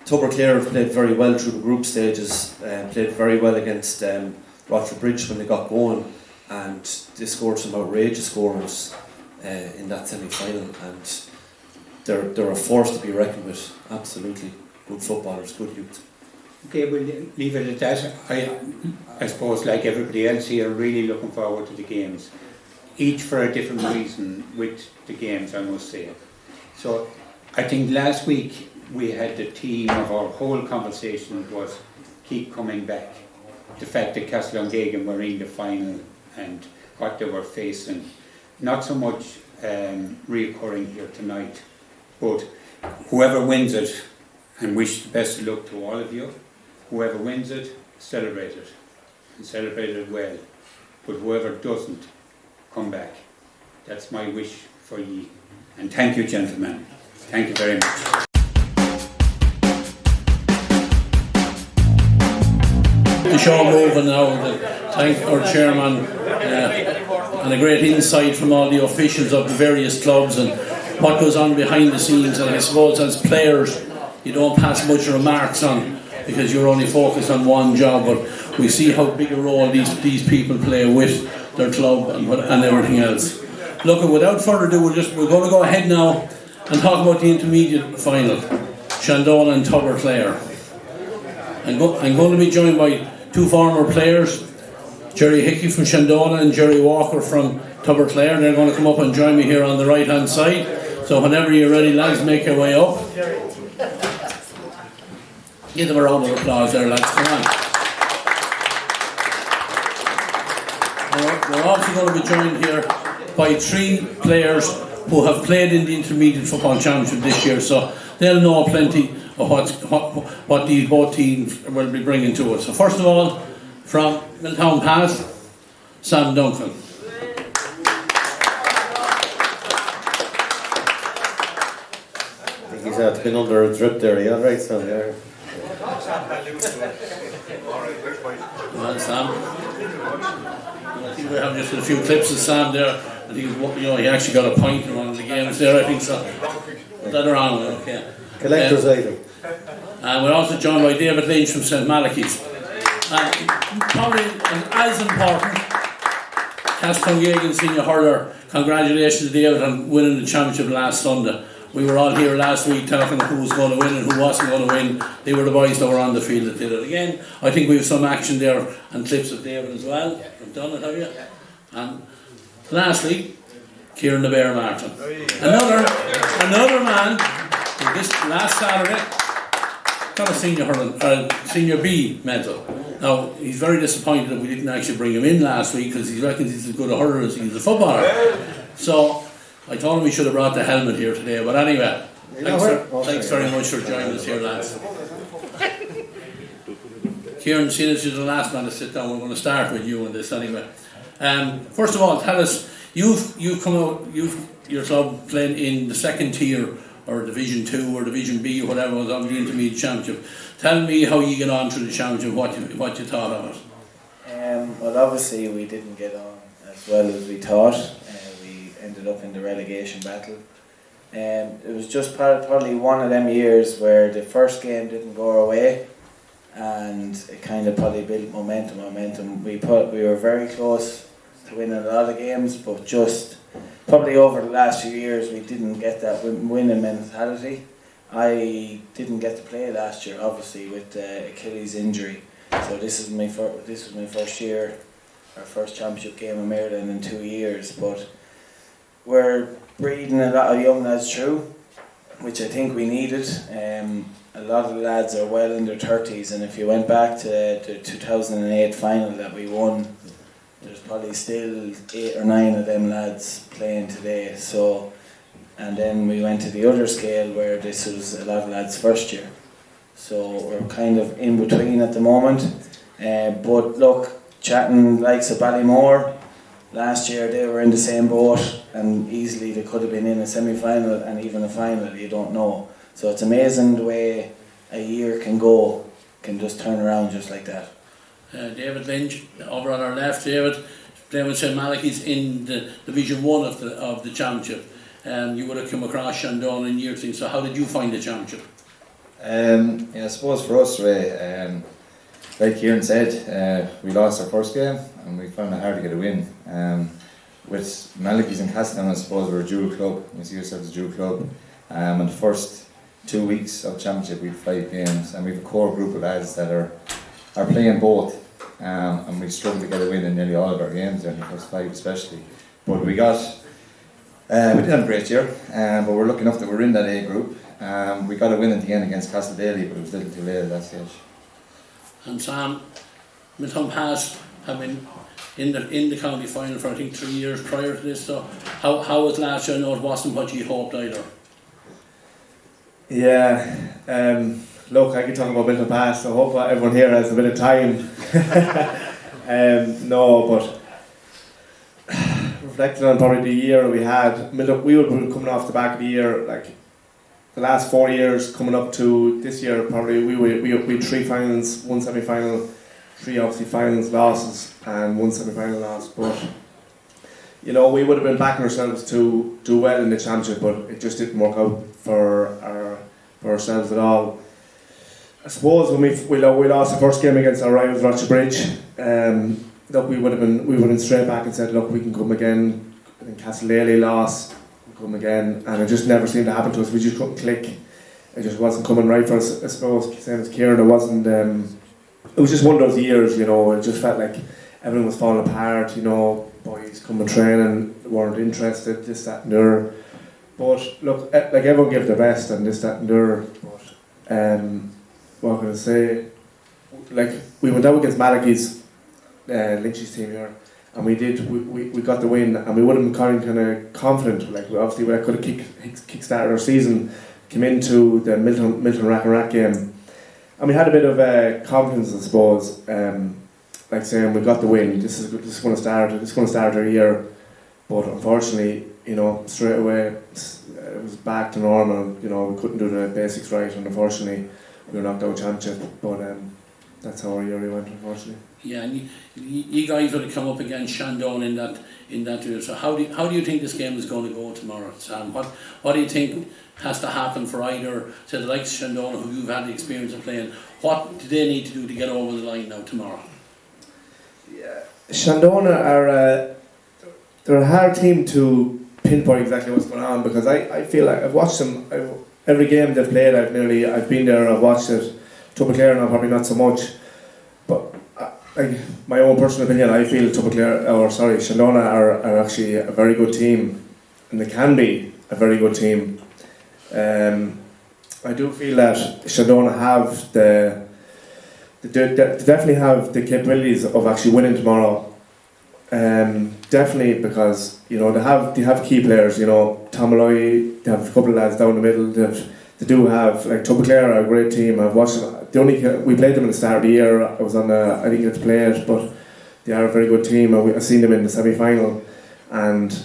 Speaker 10: Tubberclare have played very well through the group stages, played very well against Rochford Bridge when they got going, and they scored some outrageous scores in that semi-final, and they're a force to be reckoned with. Absolutely good footballers, good youth.
Speaker 5: Okay, we'll leave it at that. I suppose, like everybody else here, really looking forward to the games. Each for a different reason with the games, I must say. So, I think last week we had the theme of our whole conversation was keep coming back. The fact that Castlongegan were in the final and what they were facing. Not so much reoccurring here tonight, but whoever wins it, and wish the best of luck to all of you, whoever wins it, celebrate it, and celebrate it well. But whoever doesn't, come back. That's my wish for ye. And thank you, gentlemen. Thank you very much.
Speaker 1: The show moving now. Thank our chairman and a great insight from all the officials of the various clubs and what goes on behind the scenes. And I suppose as players, you don't pass much remarks on because you're only focused on one job. But we see how big a role these people play with their club and everything else. Look, without further ado, we're going to go ahead now and talk about the intermediate final, Shandona and Tubberclare. I'm going to be joined by two former players, Jerry Hickey from Shandona and Jerry Walker from Tubberclare. They're going to come up and join me here on the right hand side. So whenever you're ready, lads, make your way up. Give them a round of applause there, lads, come on. We're also going to be joined here by three players who have played in the Intermediate Football Championship this year, so they'll know plenty of what these both teams will be bringing to us. So first of all, from Milltown Pass, Sam Duncan.
Speaker 2: I think he's been under a drip there, yeah, right, Sam, there.
Speaker 1: Well, Sam. I think we have just a few clips of Sam there. I think he actually got a point in one of the games there, I think so. That around, okay.
Speaker 2: Collector's item.
Speaker 1: And we're also joined by David Lynch from St. Malachy's. And probably as important, Castlongegan senior hurler. Congratulations to David on winning the championship last Sunday. We were all here last week talking who was going to win and who wasn't going to win. They were the boys that were on the field that did it. Again, I think we have some action there and clips of David as well. You've done it, have you? And lastly, Kieran the Bear Martin. Another man who this last Saturday got a senior B medal. Now, he's very disappointed that we didn't actually bring him in last week because he reckons he's as good a hurler as he's a footballer. So I told him we should have brought the helmet here today, but anyway, thanks very much for joining us here, lads. Kieran, seeing as you're the last man to sit down, we're going to start with you on this anyway. First of all, tell us, you've come out, your club playing in the second tier, or Division 2 or Division B or whatever was on the intermediate championship. Tell me how you get on through the championship, what you thought of it.
Speaker 11: Well, obviously we didn't get on as well as we thought. We ended up in the relegation battle. It was just probably one of them years where the first game didn't go our way, and it kind of probably built momentum. We were very close to winning a lot of games, but just probably over the last few years we didn't get that winning mentality. I didn't get to play last year, obviously, with the Achilles injury. So this was my first year, our first championship game in Maryland in 2 years. But we're breeding a lot of young lads through, which I think we needed. A lot of the lads are well in their 30s, and if you went back to the 2008 final that we won, there's probably still 8 or 9 of them lads playing today. So, and then we went to the other scale where this was a lot of lads first year. So we're kind of in between at the moment. But look, chatting likes of Ballymore, last year they were in the same boat, and easily they could have been in a semi-final and even a final, you don't know. So it's amazing the way a year can just turn around just like that.
Speaker 1: David Lynch, over on our left, David, playing with St Malachy's in the Division 1 of the championship. You would have come across Shandon in years thing, so how did you find the championship?
Speaker 12: I suppose for us, Ray, like Kieran said, we lost our first game and we found it hard to get a win. With Malachy's and Castletown, I suppose we're a dual club, we see ourselves as a dual club. And the first 2 weeks of championship we had 5 games, and we have a core group of lads that are playing both, and we struggled to get a win in nearly all of our games in the first 5 especially. But we did have a great year, but we're lucky enough that we're in that A group. We got a win at the end against Castledaly, but it was a little too late at that stage.
Speaker 1: And Sam, Milton Pass have been in the county final for I think 3 years prior to this, so how was last year? I know it wasn't what you hoped either.
Speaker 10: Yeah, look, I can talk about Milton Pass, so I hope everyone here has a bit of time. No, but reflecting on probably the year we had, we would have been coming off the back of the year, like the last 4 years coming up to this year, probably we had 3 finals, 1 semi-final, 3 obviously finals losses and 1 semi-final loss. But you know, we would have been backing ourselves to do well in the championship, but it just didn't work out for ourselves at all. I suppose when we lost the first game against our rivals Rochester Bridge, look, we would have been straight back and said, look, we can come again. And Castledaly lost, come again, and it just never seemed to happen to us. We just couldn't click. It just wasn't coming right for us. I suppose same as Kieran, it wasn't. It was just one of those years, you know. It just felt like everything was falling apart. You know, boys coming training weren't interested. This, that, and there. But look, like everyone gave their best, and this, that, and there. But what can I say? Like we went out against Malachy's, Lynchy's team here. And we got the win, and we would have been kind of confident. Like we could have kick-started our season, came into the Milton Rack and Rack game, and we had a bit of confidence, I suppose. Like saying we got the win. This is going to start our year, but unfortunately, you know, straight away it was back to normal. You know, we couldn't do the basics right, and unfortunately, we were knocked out championship. But that's how our year went, unfortunately.
Speaker 1: Yeah, and you guys would have come up against Shandon in that year. So how do you think this game is going to go tomorrow, Sam? What do you think has to happen for either, say, the likes of Shandon, who you've had the experience of playing? What do they need to do to get over the line now tomorrow?
Speaker 10: Yeah, Shandon are they're a hard team to pinpoint exactly what's going on, because I feel like I've watched them every game they've played. I've been there, I've watched it. Tubaclair now probably not so much, but like my own personal opinion, I feel Shandon are actually a very good team, and they can be a very good team. I do feel that Shandon have they definitely have the capabilities of actually winning tomorrow. Definitely, because you know they have key players. You know, Tom Malloy, they have a couple of lads down the middle. They do have, like, Tubaclair are a great team. I've watched them. We played them at the start of the year. I didn't get to play it, but
Speaker 13: they are a very good team, and I've seen them in the semi-final, and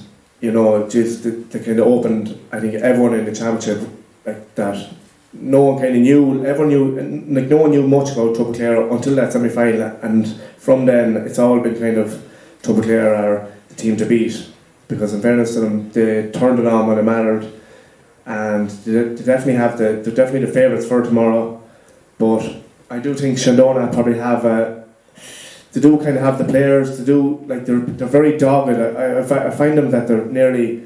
Speaker 13: you know, just they kind of opened, I think, everyone in the championship like that. No one kind of knew, everyone knew, like no one knew much about Tubber Clare until that semi-final, and from then it's all been kind of Tubber Clare are the team to beat, because in fairness to them, they turned it on when it mattered, and they definitely have they're definitely the favourites for tomorrow. But I do think Shandona probably have they do kind of have the players to do, like they're very dogged. I find them that they're nearly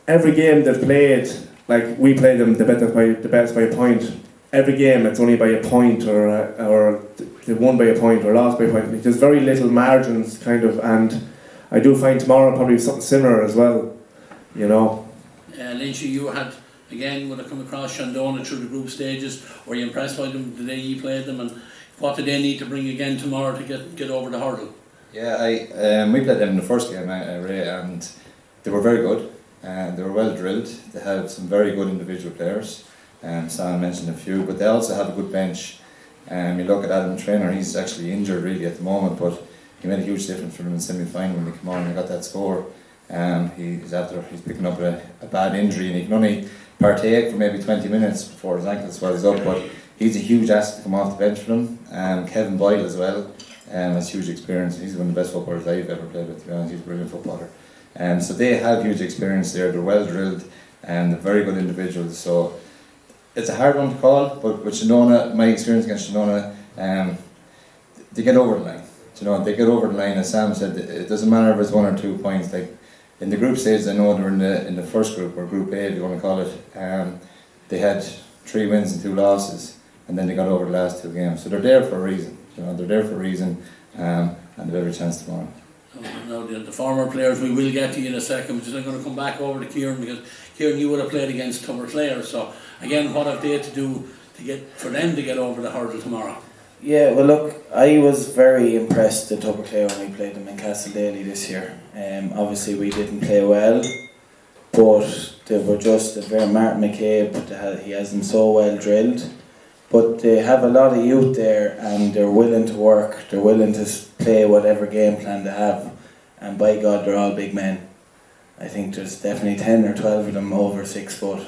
Speaker 13: every game they've played. Like we play them the best by a point. Every game it's only by a point, or they won by a point or lost by a point. Like, there's very little margins kind of, and I do find tomorrow probably something similar as well. You know.
Speaker 1: Lynchy, you had again when I come across Shandona through the group stages. Were you impressed by them the day you played them, and what do they need to bring again tomorrow to get over the hurdle?
Speaker 12: Yeah, we played them in the first game, Ray, and they were very good. They were well drilled. They have some very good individual players. Sam mentioned a few, but they also have a good bench. You look at Adam Trainer; he's actually injured really at the moment, but he made a huge difference for them in the semi-final when they came on and they got that score. He's picking up a bad injury, and he can only partake for maybe 20 minutes before his ankle swells up. But he's a huge asset to come off the bench for them. Kevin Boyle as well has huge experience. He's one of the best footballers I've ever played with. To be honest, he's a brilliant footballer. So they have huge experience there. They're well drilled and they're very good individuals. So it's a hard one to call. But with Shandona, my experience against Shandona, they get over the line. You know, they get over the line. As Sam said, it doesn't matter if it's 1 or 2 points. Like in the group stage, I know they're in the first group, or Group A, if you want to call it. They had 3 wins and 2 losses, and then they got over the last 2 games. So they're there for a reason. You know, they're there for a reason, and they have every chance tomorrow.
Speaker 1: Now the former players we will get to you in a second, but I'm going to come back over to Kieran, because Kieran, you would have played against Tubber Clare. So again, what have they to do for them to get over the hurdle tomorrow?
Speaker 11: Yeah, well look, I was very impressed at Tubber Clare when we played them in Castledaly this year. Obviously we didn't play well, but they were just a very Martin McCabe. He has them so well drilled. But they have a lot of youth there, and they're willing to work, they're willing to play whatever game plan they have, and by God they're all big men. I think there's definitely 10 or 12 of them over 6 foot,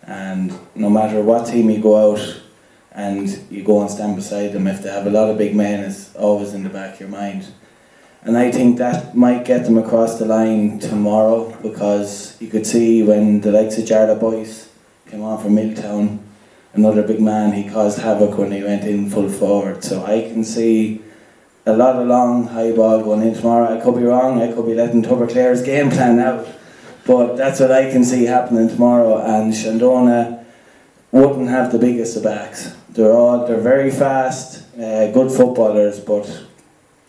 Speaker 11: and no matter what team you go out and you go and stand beside them, if they have a lot of big men, it's always in the back of your mind. And I think that might get them across the line tomorrow, because you could see when the likes of Jarlath Boyce came on from Milltown, another big man, he caused havoc when he went in full forward. So I can see a lot of long high ball going in tomorrow. I could be wrong, I could be letting Tubber Clare's game plan out, but that's what I can see happening tomorrow. And Shandona wouldn't have the biggest of backs. They're very fast, good footballers, but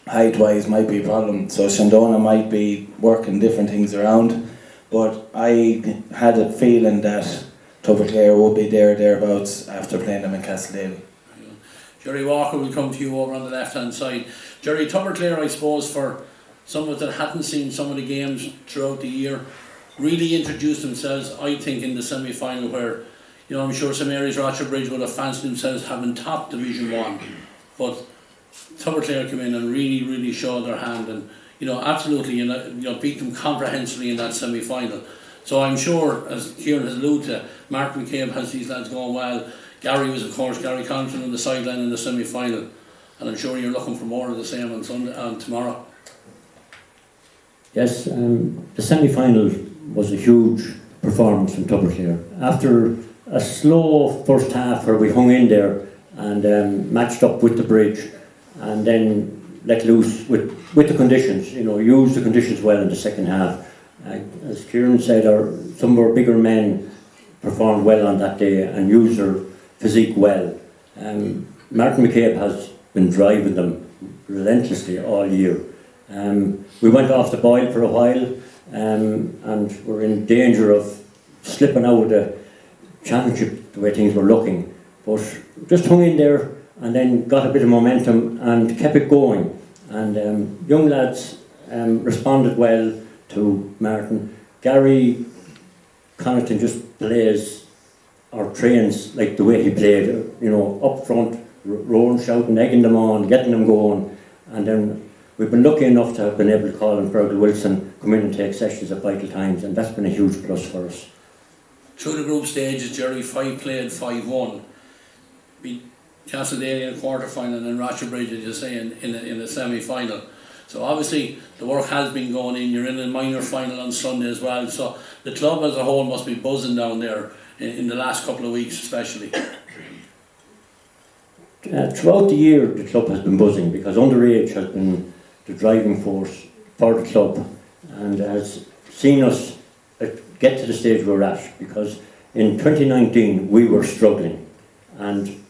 Speaker 11: height wise might be a problem. So Shandona might be working different things around, but I had a feeling that Tubber Clare will be thereabouts after playing them in Castledaly.
Speaker 1: Jerry Walker will come to you over on the left hand side. Jerry, Tubber Clare, I suppose, for someone that hadn't seen some of the games throughout the year, really introduced themselves, I think, in the semi-final, where, you know, I'm sure some areas Rocherbridge would have fancied themselves having top Division 1, but Tubber Clare came in and really showed their hand, and, you know, absolutely, beat them comprehensively in that semi-final. So I'm sure, as Kieran has alluded to, Mark McCabe has these lads going well. Gary was, of course, Gary Connaughton on the sideline in the semi-final, and I'm sure you're looking for more of the same on tomorrow.
Speaker 14: Yes, the semi-final was a huge performance from Tubber Clare. After a slow first half where we hung in there and matched up with the bridge, and then let loose with the conditions, used the conditions well in the second half. As Kieran said, some of our bigger men performed well on that day and used their physique well. Martin McCabe has been driving them relentlessly all year. We went off the boil for a while and were in danger of slipping out of the championship the way things were looking. But just hung in there and then got a bit of momentum and kept it going. And young lads responded well to Martin. Gary Connaughton just plays or trains like the way he played, up front, roaring, shouting, egging them on, getting them going. And then we've been lucky enough to have been able to call on Fergal Wilson come in and take sessions at vital times, and that's been a huge plus for us.
Speaker 1: Through the group stages, Jerry, 5 played, 5-1. Beat Castledale in a quarter-final and Rocherbridge, as you say, in a semi-final. So obviously the work has been going in. You're in a minor final on Sunday as well. So the club as a whole must be buzzing down there in the last couple of weeks especially.
Speaker 14: Throughout the year the club has been buzzing because underage has been the driving force for the club and has seen us get to the stage we're at, because in 2019 we were struggling and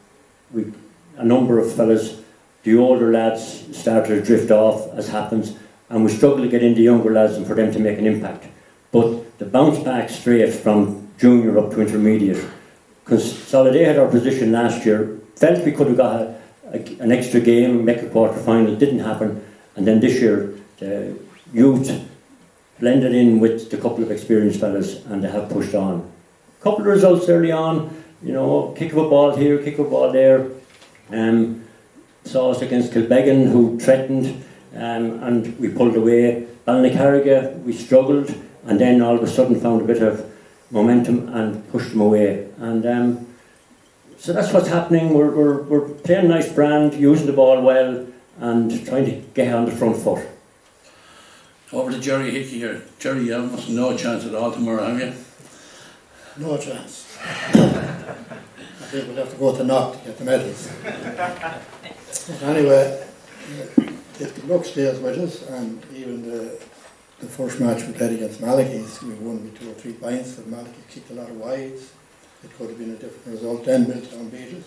Speaker 14: a number of fellas, the older lads, started to drift off, as happens, and we struggled to get into younger lads and for them to make an impact. But the bounce back straight from junior up to intermediate, consolidated our position last year, felt we could have got an extra game, make a quarter final, didn't happen, and then this year the youth blended in with the couple of experienced fellas and they have pushed on. A couple of results early on, you know, kick of a ball here, kick of a ball there. Saw us against Kilbeggan, who threatened, and we pulled away. Ballynacarriga, we struggled, and then all of a sudden found a bit of momentum and pushed them away. And so that's what's happening. We're playing a nice brand, using the ball well, and trying to get on the front foot.
Speaker 1: Over to Jerry Hickey here. Jerry, you have no chance at all tomorrow, have you?
Speaker 15: No chance. I think we'll have to go to Knock to get the medals. But anyway, if the luck stays with us, and even the first match we played against Malachy's, we won with 2 or 3 points, but Malachy kicked a lot of wides. It could have been a different result. Then Milltown beat us.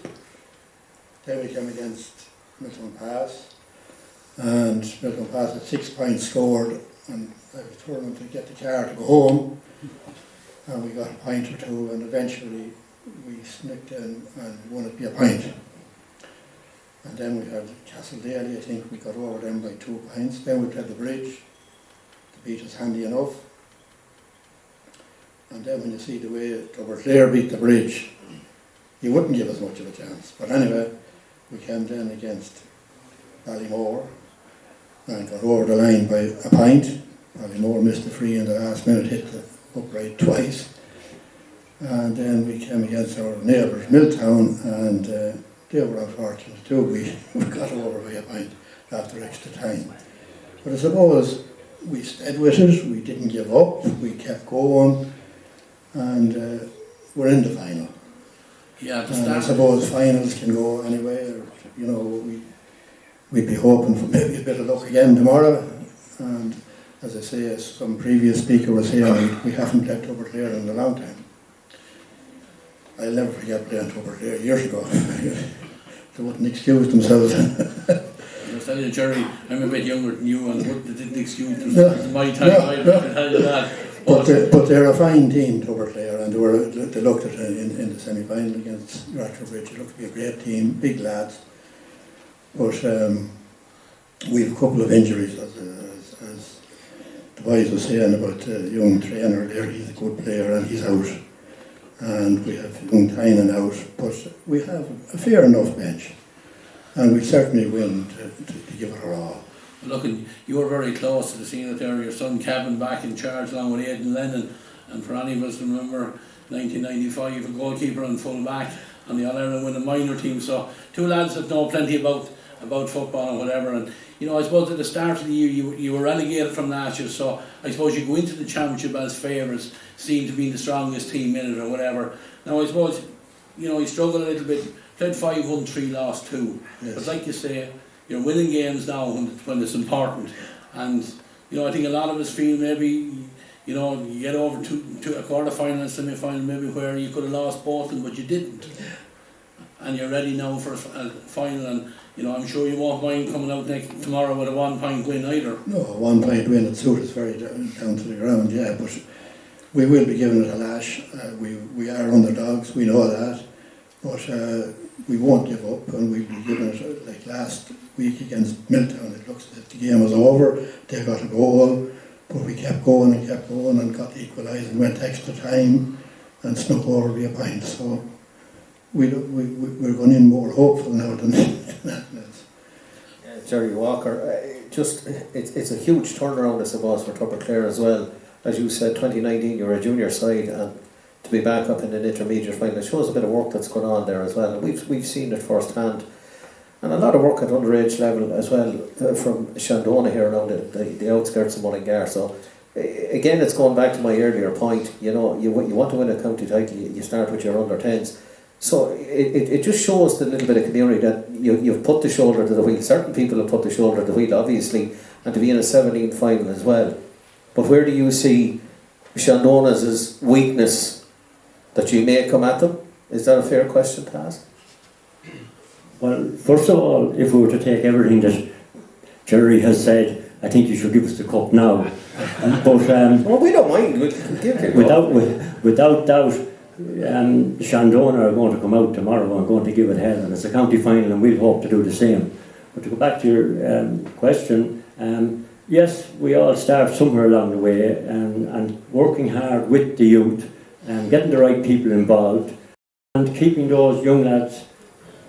Speaker 15: Then we came against Milltown Pass, and Milltown Pass had 6 points scored, and I was turning to get the car to go home, and we got a point or two, and eventually we snicked in and won it by a point. And then we had Castledale, I think we got over them by 2 points. Then we played the Bridge. The beat was handy enough. And then when you see the way Clare beat the Bridge, you wouldn't give us much of a chance. But anyway, we came then against Ballymore and got over the line by a point. Ballymore missed the free in the last minute, hit the upright twice. And then we came against our neighbours, Milltown, and they were unfortunate too. We got over by a point after extra time. But I suppose we stayed with it, we didn't give up, we kept going, and we're in the final.
Speaker 1: Yeah,
Speaker 15: and I suppose finals can go anyway, or, you know, we'd be hoping for maybe a bit of luck again tomorrow. And as I say, as some previous speaker was saying, we haven't played Tuberclare in a long time. I'll never forget playing Tuberclare years ago. They wouldn't excuse themselves.
Speaker 1: I'll tell you, Jerry, I'm a bit younger than you, and they didn't excuse themselves in my time, I can tell you that.
Speaker 15: But they're a fine team, Tuberclare, and they looked at it in the semi-final against Rocherbridge. It looked to be a great team, big lads. But we have a couple of injuries, as the boys were saying about the young trainer there. He's a good player and he's out. And we have young Tynan out, but we have a fair enough bench. And we certainly win to give it our all.
Speaker 1: Look, you were very close to the scene there. Your son Kevin back in charge along with Aidan Lennon, and for any of us remember 1995, a goalkeeper and full back on the All-Ireland winning minor team. So 2 lads that know plenty about football and whatever. And you know, I suppose at the start of the year you were relegated from last year, so I suppose you go into the championship as favourites, seen to be the strongest team in it or whatever. Now I suppose, you know, you struggled a little bit, played 5-1, 3 lost 2. Yes. But like you say, you're winning games now when it's important. And you know, I think a lot of us feel maybe, you know, you get over to a quarter final and semi final maybe where you could have lost both of them, but you didn't. And you're ready now for a final, and you know, I'm sure you won't mind coming out tomorrow with a 1-point win either.
Speaker 15: No, a 1-point win at suit is very down to the ground, yeah, but we will be giving it a lash. We are underdogs, we know that, but we won't give up, and we'll be giving it, like last week against Milltown, it looks as if the game was over, they got a goal, but we kept going and got the equaliser and went extra time and snuck over by a point. So we're going in more hopeful now than that.
Speaker 2: Jerry Walker, it's a huge turnaround, I suppose, for Tupper Clare as well. As you said, 2019 you're a junior side, and to be back up in an intermediate final, it shows a bit of work that's going on there as well. And we've seen it firsthand, and a lot of work at underage level as well from Shandona here around the outskirts of Mullingar. So again, it's going back to my earlier point. You know, you want to win a county title, you start with your under 10s. So it just shows the little bit of community that you've put the shoulder to the wheel. Certain people have put the shoulder to the wheel, obviously, and to be in a 17 final as well. But where do you see Shandona's weakness that you may come at them? Is that a fair question to ask?
Speaker 14: Well, first of all, if we were to take everything that Jerry has said, I think you should give us the cup now. But
Speaker 2: well, we don't mind.
Speaker 14: Without doubt, Shandona are going to come out tomorrow and going to give it hell, and it's a county final, and we'll hope to do the same. But to go back to your question, yes, we all start somewhere along the way, and working hard with the youth, and getting the right people involved, and keeping those young lads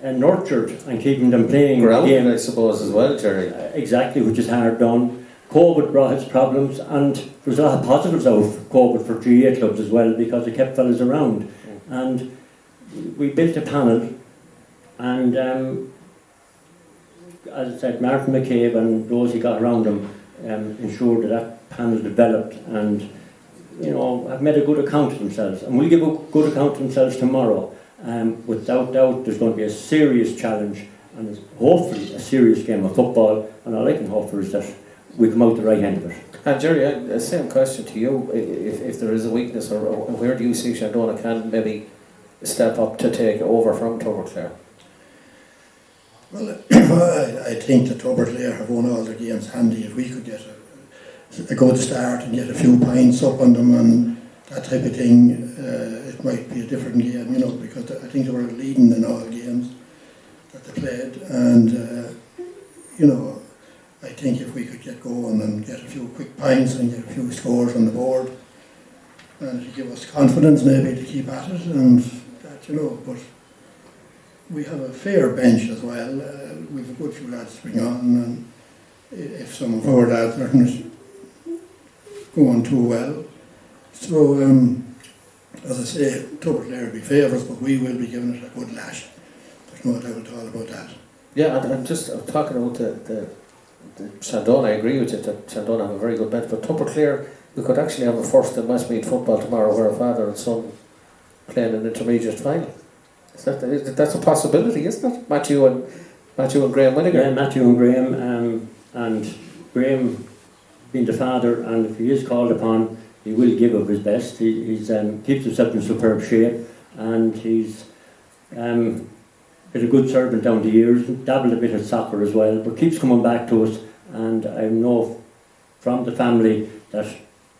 Speaker 14: nurtured and keeping them playing
Speaker 2: grounded,
Speaker 14: the game.
Speaker 2: I suppose, as well, Jerry.
Speaker 14: Exactly, which is hard done. COVID brought its problems, and there's a lot of positives out of COVID for GA clubs as well, because it kept fellas around. And we built a panel, and as I said, Martin McCabe and those he got around him ensured that panel developed, and have made a good account of themselves, and we'll give a good account of themselves tomorrow. Without doubt, there's going to be a serious challenge, and hopefully a serious game of football, and all I can hope for is that we come out the right end of it.
Speaker 2: And Jerry, the same question to you. If there is a weakness, or where do you see Shandona can maybe step up to take over from Tubber Clare?
Speaker 15: Well, I think that Tubber Clare have won all their games handy. If we could get a good start and get a few points up on them and that type of thing, it might be a different game, because I think they were leading in all games that they played, and I think if we could get going and get a few quick points and get a few scores on the board, and to give us confidence maybe to keep at it, and that, but we have a fair bench as well. We've a good few lads to bring on, and if some of our lads aren't going too well. So, as I say, Tubber Clare will be favourites, but we will be giving it a good lash. There's no doubt at all about that.
Speaker 2: Yeah, and just talking about the Shandona, I agree with you that Shandona have a very good bench, but Tubber Clare, we could actually have a first in Westmeath football tomorrow where a father and son playing an intermediate final. That's a possibility, isn't it? Matthew and Graham Winniger.
Speaker 14: Yeah, Matthew and Graham, and Graham being the father, and if he is called upon, he will give up his best. He's keeps himself in superb shape, and he's been a good servant down the years, dabbled a bit of soccer as well, but keeps coming back to us, and I know from the family that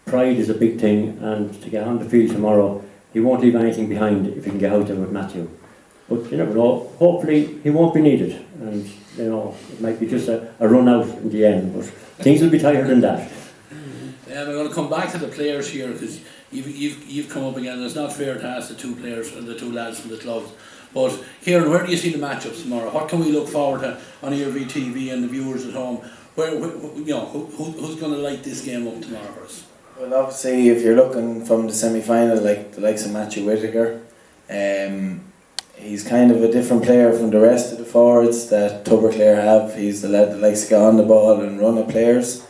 Speaker 14: pride is a big thing, and to get on the field tomorrow, he won't leave anything behind if he can get out there with Matthew. But you never know, hopefully he won't be needed, and it might be just a run out in the end, but things will be tighter than that.
Speaker 1: Yeah, we're going to come back to the players here, because you've come up again. It's not fair to ask the two players and the two lads from the clubs. But Kieran, where do you see the matchups tomorrow? What can we look forward to on ERV TV and the viewers at home? Who's going to light this game up tomorrow for us?
Speaker 11: Well, obviously, if you're looking from the semi-final, like the likes of Matthew Whittaker, he's kind of a different player from the rest of the forwards that Tubber Clare have. He's the lad that likes to get on the ball and run at players,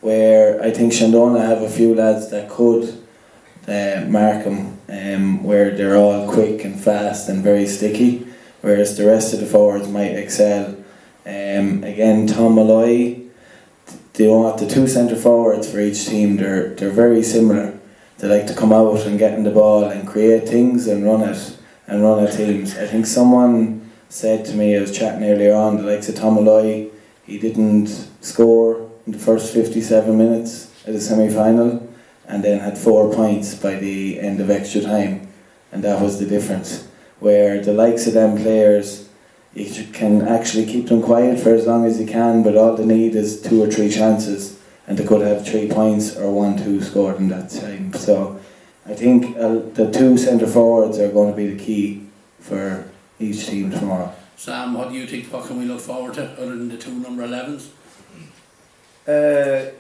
Speaker 11: where I think Shandona have a few lads that could mark him, where they're all quick and fast and very sticky, whereas the rest of the forwards might excel. Again, Tom Malloy, the two centre forwards for each team, they're very similar. They like to come out and get in the ball and create things and run at teams. I think someone said to me, I was chatting earlier on, the likes of Tom Malloy, he didn't score in the first 57 minutes of the semi-final, and then had 4 points by the end of extra time, and that was the difference. Where the likes of them players, you can actually keep them quiet for as long as you can, but all they need is 2 or 3 chances, and they could have 3 points or 1-2 scored in that time. So I think the two centre forwards are going to be the key for each team tomorrow.
Speaker 1: Sam, what do you think? What can we look forward to other than the two number 11s?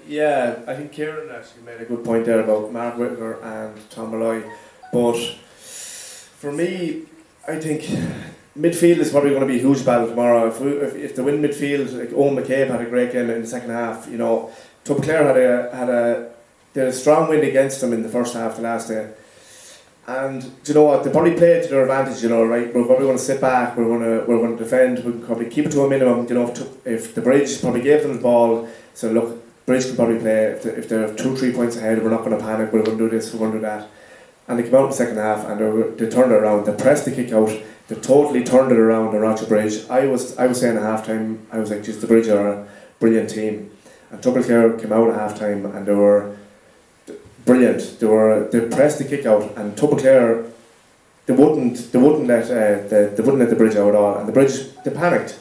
Speaker 13: Yeah, I think Kieran actually made a good point there about Mark Whitaker and Tom Malloy. But for me, I think midfield is probably going to be a huge battle tomorrow. If they win midfield, like Owen McCabe had a great game in the second half. You know, Tubaclair had a strong win against them in the first half the last day. And do you know what? They probably played to their advantage. You know, right? We're probably going to sit back. We're going to defend. We can probably keep it to a minimum. You know, if the Bridge probably gave them the ball, so look, Bridge can probably play. If they're 2-3 points ahead, we're not going to panic. We're going to do this. We're going to do that. And they came out in the second half and they turned it around. They pressed the kick out. They totally turned it around on Roger Bridge. I was saying at half time, I was like, just the Bridge are a brilliant team. And Tubaclair came out at half time and they were brilliant. They pressed the kick out, and Tubaclair they wouldn't let the Bridge out at all. And the Bridge, they panicked.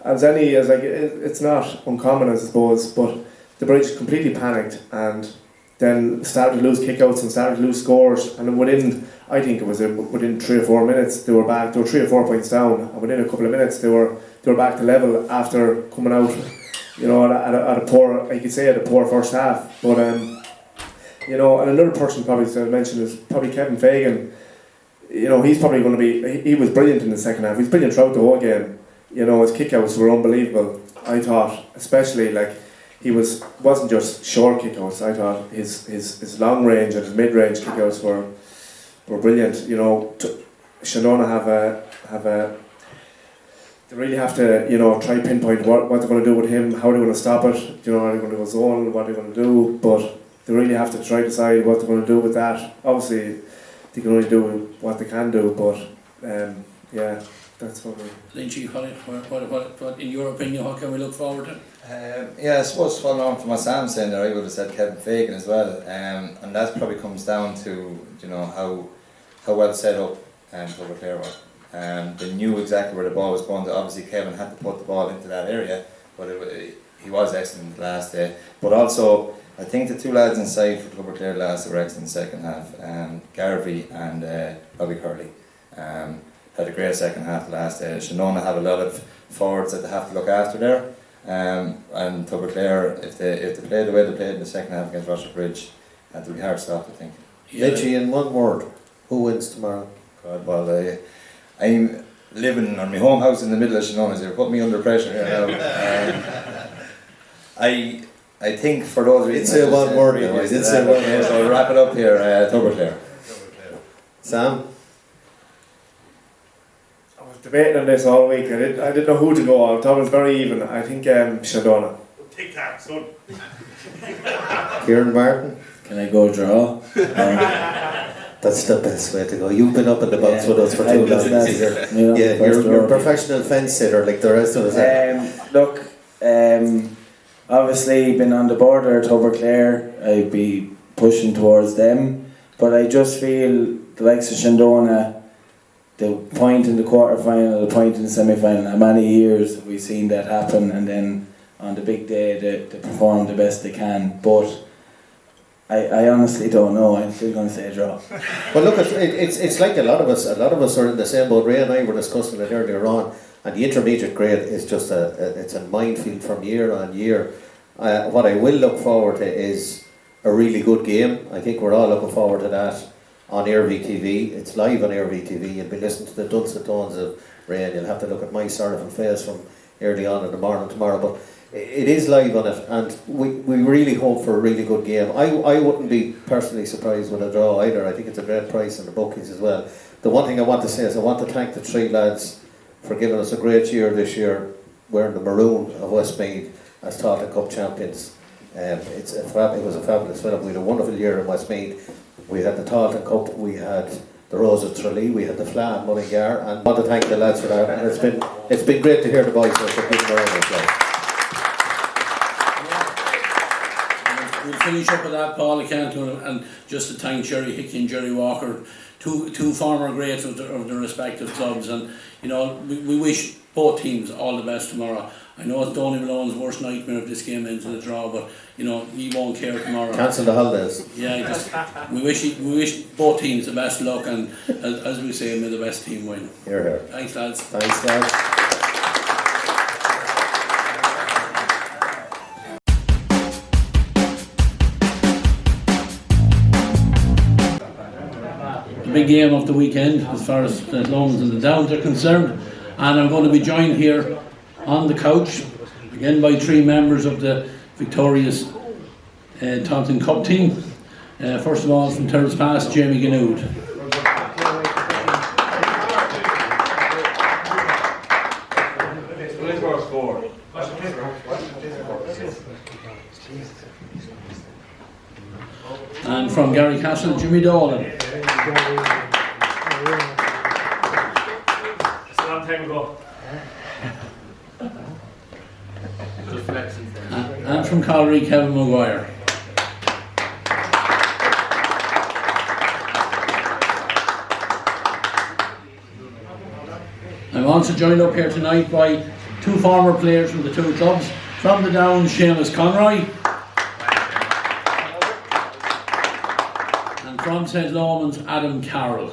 Speaker 13: It's not uncommon, I suppose, but the Bridge completely panicked and then started to lose kickouts and started to lose scores. And then within 3 or 4 minutes, they were back. They were 3 or 4 points down, and within a couple of minutes, they were back to level after coming out. You know, at a poor first half, but. You know, and another person probably to mention is probably Kevin Fagan. You know, he's probably going to be. He was brilliant in the second half. He's brilliant throughout the whole game. You know, his kickouts were unbelievable. I thought, especially like wasn't just short kickouts. I thought his long range and his mid range kickouts were brilliant. You know, Shanona have a. They really have to, you know, try pinpoint what they're going to do with him, how they're going to stop it. You know, are they going to go zone? What they're going to do, but. They really have to try to decide what they're going to do with that. Obviously, they can only do what they can do, but yeah, that's what we...
Speaker 1: Lynchy, what, in your opinion, what can we look forward to?
Speaker 12: Yeah, I suppose following on from what Sam's saying there, I would have said Kevin Fagan as well, and that probably comes down to, you know, how well set up Tubaclair were. They knew exactly where the ball was going. Obviously, Kevin had to put the ball into that area, but he was excellent last day. But also, I think the two lads inside for Tubaclair last were excellent in the second half. Garvey and Robbie Curley had a great second half last day. Shanona have a lot of forwards that they have to look after there. And Tubaclair, if they play the way they played in the second half against Roger Bridge, it'll be hard to stop, I think.
Speaker 2: Literally, in one word, who wins tomorrow?
Speaker 12: God, well, I'm living on my home house in the middle of Shanona, so you're putting me under pressure here now. I think for those reasons...
Speaker 2: Say one word now. I did say one word.
Speaker 12: So we'll wrap it up here, Tubaclair.
Speaker 2: Sam?
Speaker 13: I was debating on this all week. I didn't know who to go. I thought it was very even. I think Shadona.
Speaker 9: Take that, son.
Speaker 2: Kieran Martin?
Speaker 11: Can I go draw?
Speaker 2: That's the best way to go. You've been up in the box with us for too long. You're a professional fence sitter like the rest of us.
Speaker 11: Obviously, been on the border at Tubaclair, I'd be pushing towards them, but I just feel the likes of Shandona, the point in the quarter final, the point in the semi final, how many years have we seen that happen, and then on the big day they perform the best they can. But I honestly don't know. I'm still going to say a draw.
Speaker 2: Well, look, it's like a lot of us are in the same boat. Ray and I were discussing it earlier on. And the intermediate grade is just it's a minefield from year on year. What I will look forward to is a really good game. I think we're all looking forward to that on AirVTV. It's live on AirVTV. You'll be listening to the dulcet tones of Ray, and you'll have to look at my sorrowful face from early on in the morning tomorrow. But it is live on it, and we really hope for a really good game. I wouldn't be personally surprised with a draw either. I think it's a great price in the bookies as well. The one thing I want to say is I want to thank the three lads for giving us a great year this year, wearing the maroon of Westmeath as Tailteann Cup champions. It was a fabulous film. We had a wonderful year in Westmeath. We had the Tailteann Cup, we had the Rose of Tralee, we had the Fleadh and Mullingar, and I want to thank the lads for that. And it's been great to hear the voices of people around as well.
Speaker 1: We'll finish up with that, Paul. I can't do it, and just to thank Jerry Hickey and Jerry Walker, two former greats of their respective clubs, and you know we wish both teams all the best tomorrow. I know it's Donny Malone's worst nightmare if this game ends in a draw, but you know he won't care tomorrow.
Speaker 2: Cancel the holidays.
Speaker 1: Yeah, we wish both teams the best luck, and as we say, may the best team win.
Speaker 2: Hear, hear.
Speaker 1: Thanks, lads.
Speaker 2: Thanks, lads.
Speaker 1: big game of the weekend as far as the Lomans and the Downs are concerned. And I'm going to be joined here on the couch again by 3 members of the victorious Taunton Cup team. First of all, from Terrace Pass, Jamie Ganood. And from Gary Castle, Jimmy Dolan.
Speaker 16: It's a long time ago.
Speaker 1: And from Collery, Kevin Maguire. I'm also joined up here tonight by 2 former players from the 2 clubs. From the Downs, Seamus Conroy. And from St. Lomans, Adam Carroll.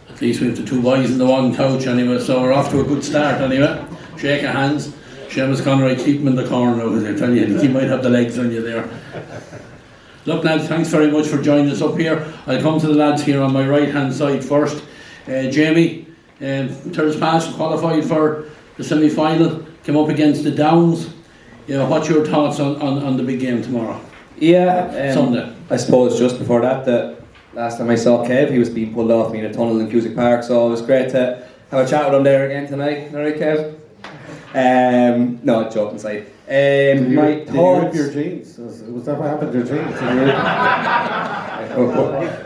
Speaker 1: At least we have the 2 boys in the 1 couch anyway, so we're off to a good start anyway. Shake your hands. Seamus Conroy, keep him in the corner now, because I tell you, he might have the legs on you there. Look lads, thanks very much for joining us up here. I'll come to the lads here on my right hand side first. Jamie, Terrace Pass qualified for the semi-final, came up against the Downs. What's your thoughts on the big game tomorrow?
Speaker 17: Sunday. I suppose just before that, the last time I saw Kev, he was being pulled off me in a tunnel in Cusick Park, so it was great to have a chat with him there again tonight. Alright, Kev? No, joking aside. My thoughts.
Speaker 2: Did you rip your jeans? Was that what happened to your jeans?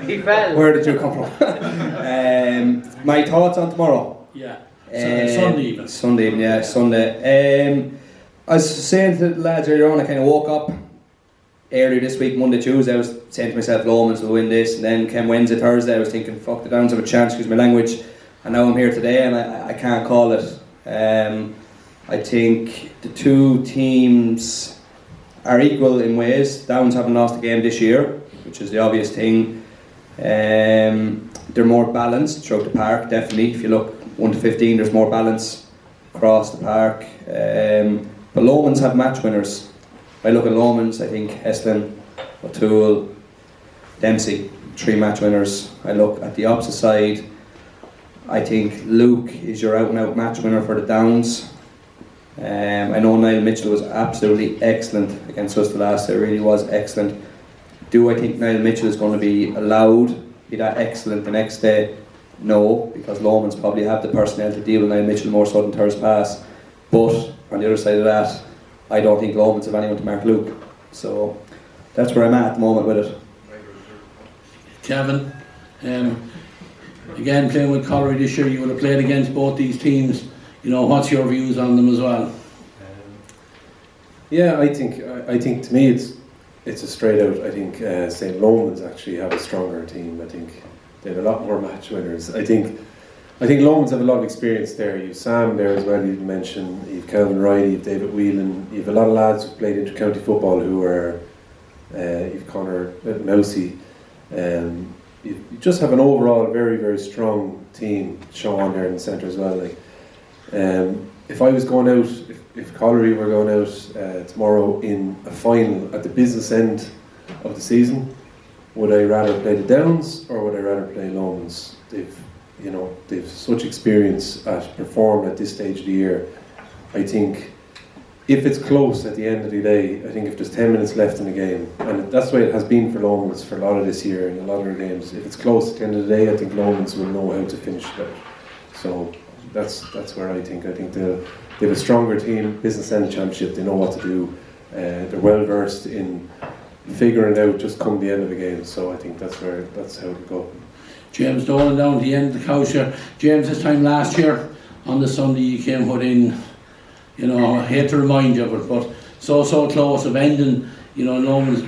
Speaker 17: He fell. Where did you come from? My thoughts on tomorrow.
Speaker 1: Yeah. Sunday even.
Speaker 17: Sunday even, yeah, Sunday. I was saying to the lads earlier on, I kind of woke up earlier this week, Monday, Tuesday, I was saying to myself, Lomans will win this, and then came Wednesday, Thursday, I was thinking, fuck, the Downs have a chance, excuse my language, and now I'm here today, and I can't call it. I think the 2 teams are equal in ways. Downs haven't lost a game this year, which is the obvious thing. They're more balanced throughout the park, definitely. If you look 1 to 15, there's more balance across the park. But Lomans have match winners. If I look at Lomans, I think Heslin, O'Toole, Dempsey, 3 match winners. I look at the opposite side, I think Luke is your out and out match winner for the Downs. I know Niall Mitchell was absolutely excellent against us the last day, really was excellent. Do I think Niall Mitchell is going to be allowed to be that excellent the next day? No, because Lomans probably have the personnel to deal with Niall Mitchell more so than Terrace Pass. But on the other side of that, I don't think Lomans have anyone to mark Luke. So that's where I'm at the moment with it.
Speaker 1: Kevin, again playing with Collery this year, you would have played against both these teams. What's your views on them as well?
Speaker 18: I think to me it's a straight out. I think St. Lomans actually have a stronger team. I think they have a lot more match winners. I think Lomans have a lot of experience there. You've Sam there as well, you mentioned. You've Calvin Riley, you've David Whelan. You've a lot of lads who've played inter-county football who are. You've Connor Mousey. You just have an overall very, very strong team. Sean there in the centre as well. If I was going out, if Collery were going out tomorrow in a final at the business end of the season, would I rather play the Downs or would I rather play Lomans? They've such experience at performing at this stage of the year. I think if it's close at the end of the day, I think if there's 10 minutes left in the game, and that's the way it has been for Lomans for a lot of this year and a lot of their games, if it's close at the end of the day, I think Lomans will know how to finish that. So that's where I think they have a stronger team, business end championship, they know what to do, they're well versed in figuring it out just come the end of the game, so I think that's how it'll go.
Speaker 1: James Dolan down the end of the couch here. James, this time last year on the Sunday you came put in, I hate to remind you of it, but so close of ending, Lomans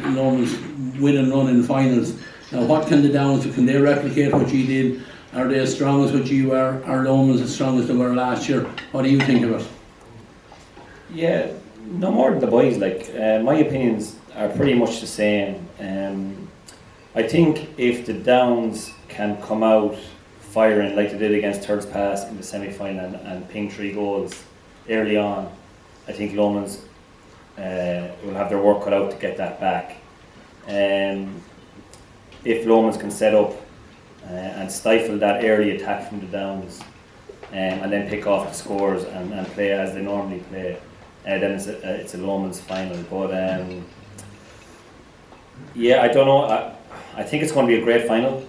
Speaker 1: winning run in finals. Now what can the Downs do? Can they replicate what you did? Are they as strong as what you were? Are Lomans as strong as they were last year? What do you think of it?
Speaker 19: Yeah, no more than the boys. My opinions are pretty much the same. I think if the Downs can come out firing like they did against Thirds Pass in the semi-final and ping 3 goals early on, I think Lomans will have their work cut out to get that back. If Lomans can set up and stifle that early attack from the Downs and then pick off the scores and play as they normally play, then it's a Lomans final. But yeah, I don't know. I think it's going to be a great final.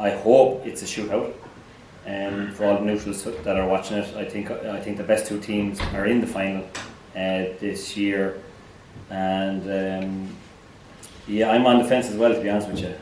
Speaker 19: I hope it's a shootout. For all the neutrals that are watching it, I think the best 2 teams are in the final this year, and yeah, I'm on the fence as well, to be honest with you.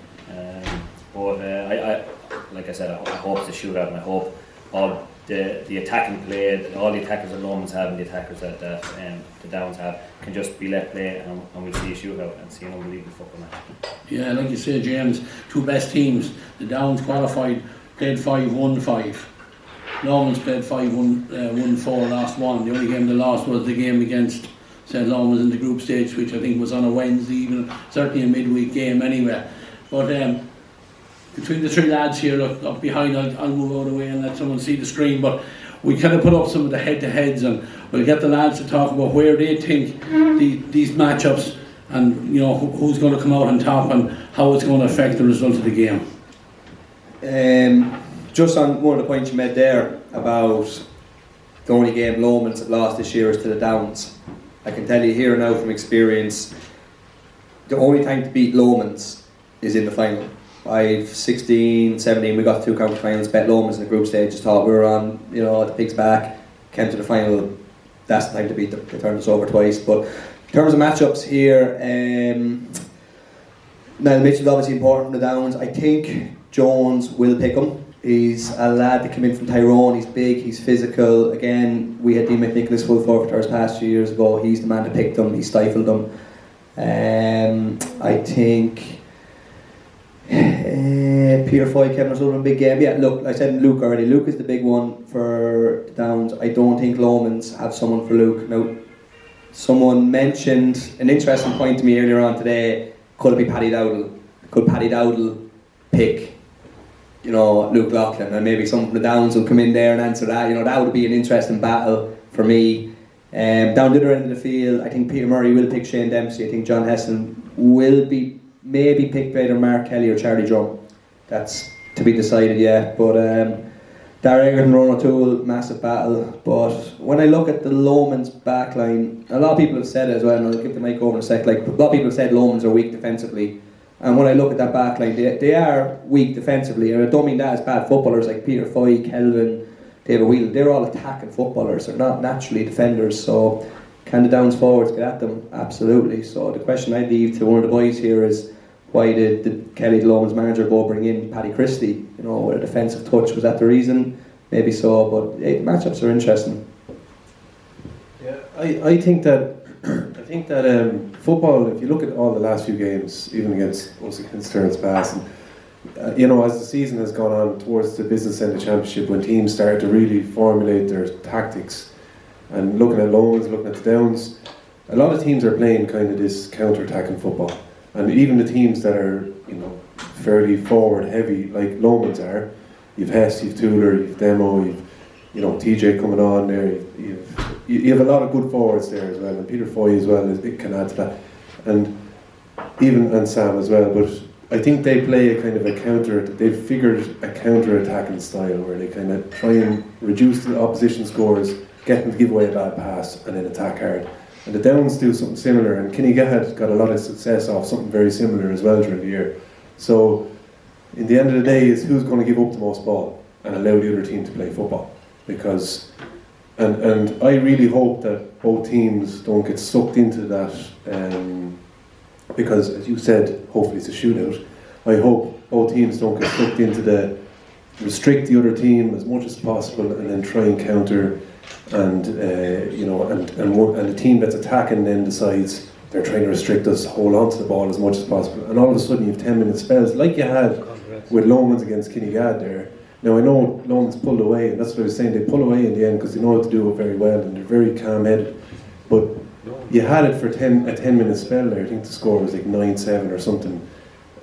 Speaker 19: But I like I said, I hope it's a shootout, and I hope all the attacking play, all the attackers that Lomans have and the attackers that the Downs have can just be let play, and we'll see a shootout and see an unbelievable football match.
Speaker 1: Yeah, like you say, James, 2 best teams. The Downs qualified, played 5-1-5. Lomans played 5-1-4, lost 1. The only game they lost was the game against St. Lomans in the group stage, which I think was on a Wednesday evening, certainly a midweek game anyway. But between the 3 lads here, look, up behind, I'll move out of the way and let someone see the screen, but we kind of put up some of the head-to-heads, and we'll get the lads to talk about where they think these matchups and, you know, who's going to come out on top and how it's going to affect the result of the game.
Speaker 17: Just on one of the points you made there about the only game Lomans have lost this year is to the Downs. I can tell you here now from experience, the only time to beat Lomans is in the final. 16, 17, we got 2 county finals, bet Lomans in the group stage, just thought we were on, you know, the pig's back, came to the final, that's the time to beat them. They turned us over twice. But in terms of matchups here, Niall Mitchell's obviously important for the Downs. I think Jones will pick him. He's a lad that came in from Tyrone, he's big, he's physical. Again, we had Dean McNicholas full forward for us past 2 years ago. He's the man that picked him, he stifled him. I think Peter Foy, Kevin O'Sullivan, big game. Yeah, look, I said Luke already. Luke is the big one for the Downs. I don't think Lomans have someone for Luke. Now, someone mentioned an interesting point to me earlier on today. Could it be Paddy Dowdle? Could Paddy Dowdle pick, you know, Luke Loughlin? And maybe some of the Downs will come in there and answer that. You know, that would be an interesting battle for me. Down the other end of the field, I think Peter Murray will pick Shane Dempsey. I think John Heston will be maybe pick either Mark Kelly or Charlie Drum. That's to be decided yet. But Darragh Egerton and Ron O'Toole, massive battle. But when I look at the Lomans backline, a lot of people have said it as well, and I'll give the mic over in a sec. Like, a lot of people have said Lomans are weak defensively. And when I look at that backline, they are weak defensively. And I don't mean that as bad footballers like Peter Foy, Kelvin, David Whelan. They're all attacking footballers. They're not naturally defenders. So can the Downs forwards get at them? Absolutely. So the question I leave to one of the boys here is, why did Kelly, the Lomans manager, go bring in Paddy Christie? You know, with a defensive touch, was that the reason? Maybe so, but the matchups are interesting.
Speaker 18: Yeah, I think that football. If you look at all the last few games, even against Thirds Pass, and you know, as the season has gone on towards the business end of the championship, when teams start to really formulate their tactics, and looking at Lomans, looking at the Downs, a lot of teams are playing kind of this counter-attacking football. And even the teams that are, you know, fairly forward heavy, like Lomans are, you've Hess, you've Tuller, you've Demo, you've, you know, TJ coming on there, you have a lot of good forwards there as well, and Peter Foy as well, it can add to that, and Sam as well. But I think they play a kind of a they've figured a counter-attacking style where they kind of try and reduce the opposition scores, get them to give away a bad pass, and then attack hard. And the Downs do something similar, and Kinnegad got a lot of success off something very similar as well during the year. So, in the end of the day, is who's going to give up the most ball and allow the other team to play football. Because, and I really hope that both teams don't get sucked into that, because as you said, hopefully it's a shootout. I hope both teams don't get sucked into the restrict the other team as much as possible and then try and counter. And you know, and the team that's attacking then decides they're trying to restrict us, hold on to the ball as much as possible, and all of a sudden you have 10-minute spells like you had with Lomans against Kinnegad there. Now I know Lomans pulled away, and that's what I was saying, they pull away in the end because they know how to do it very well and they're very calm-headed. But you had it for a 10-minute spell there. I think the score was like 9-7 or something.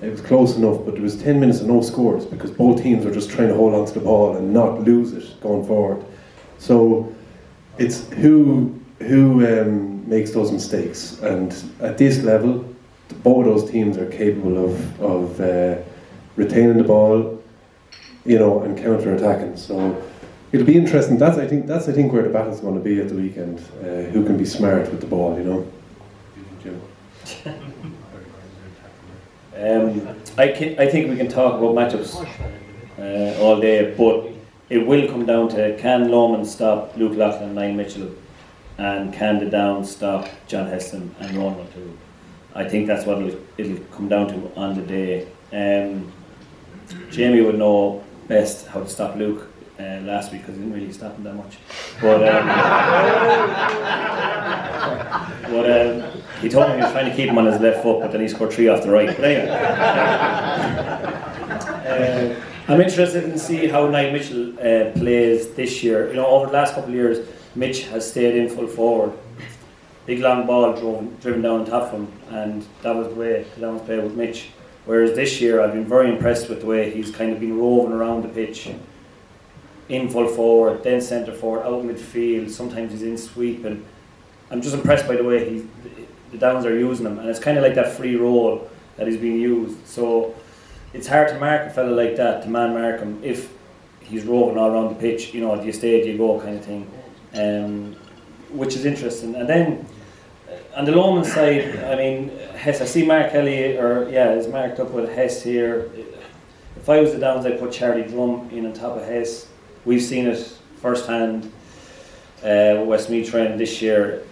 Speaker 18: it was close enough, but there was 10 minutes of no scores because both teams were just trying to hold on to the ball and not lose it going forward. So it's who makes those mistakes, and at this level, both those teams are capable of retaining the ball, and counter-attacking. So it'll be interesting. That's I think where the battle's going to be at the weekend. Who can be smart with the ball,
Speaker 19: I think we can talk about matchups all day, but it will come down to, can Lomond stop Luke Loughlin and Niall Mitchell, and can the Downs stop John Heston and Ron O'Toole? I think that's what it'll come down to on the day. Jamie would know best how to stop Luke last week, because he didn't really stop him that much. But he told me he was trying to keep him on his left foot, but then he scored 3 off the right. But anyway, I'm interested in see how Niall Mitchell plays this year. Over the last couple of years, Mitch has stayed in full forward. Big long ball driven down top of him, and that was the way the Downs played with Mitch. Whereas this year, I've been very impressed with the way he's kind of been roving around the pitch, in full forward, then centre forward, out midfield. Sometimes he's in sweeping. I'm just impressed by the way the Downs are using him, and it's kind of like that free role that he's being used. So it's hard to mark a fella like that, to man mark him if he's roving all around the pitch. Do you stay, do you go kind of thing, which is interesting. And then on the Lomond side, I mean, Hess, I see Mark Kelly, is marked up with Hess here. If I was the Downs, I'd put Charlie Drum in on top of Hess. We've seen it firsthand with Westmeath training this year.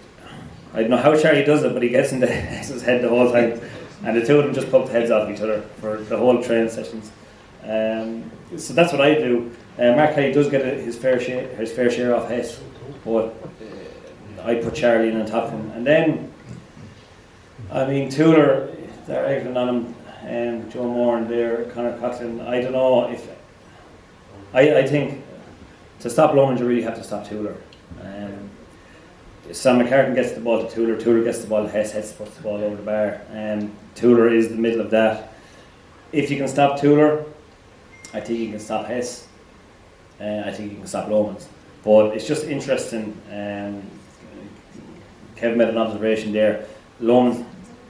Speaker 19: I don't know how Charlie does it, but he gets into Hess's head the whole time, and the two of them just pump the heads off each other for the whole training sessions. So that's what I do. Mark Kelly does get his fair share off Hess, but I put Charlie in on top of him. And then, I mean, Tuller, they're arguing on him, Joe Moore and there, Conor Coughlin. I don't know if... I think to stop Lomond, you really have to stop Tuller. Sam McCartan gets the ball to Tuller, Tuller gets the ball to Hess, Hess puts the ball over the bar. Tuller is the middle of that. If you can stop Tuller, I think you can stop Hess. I think you can stop Lomond. But it's just interesting. Kevin made an observation there. Lomond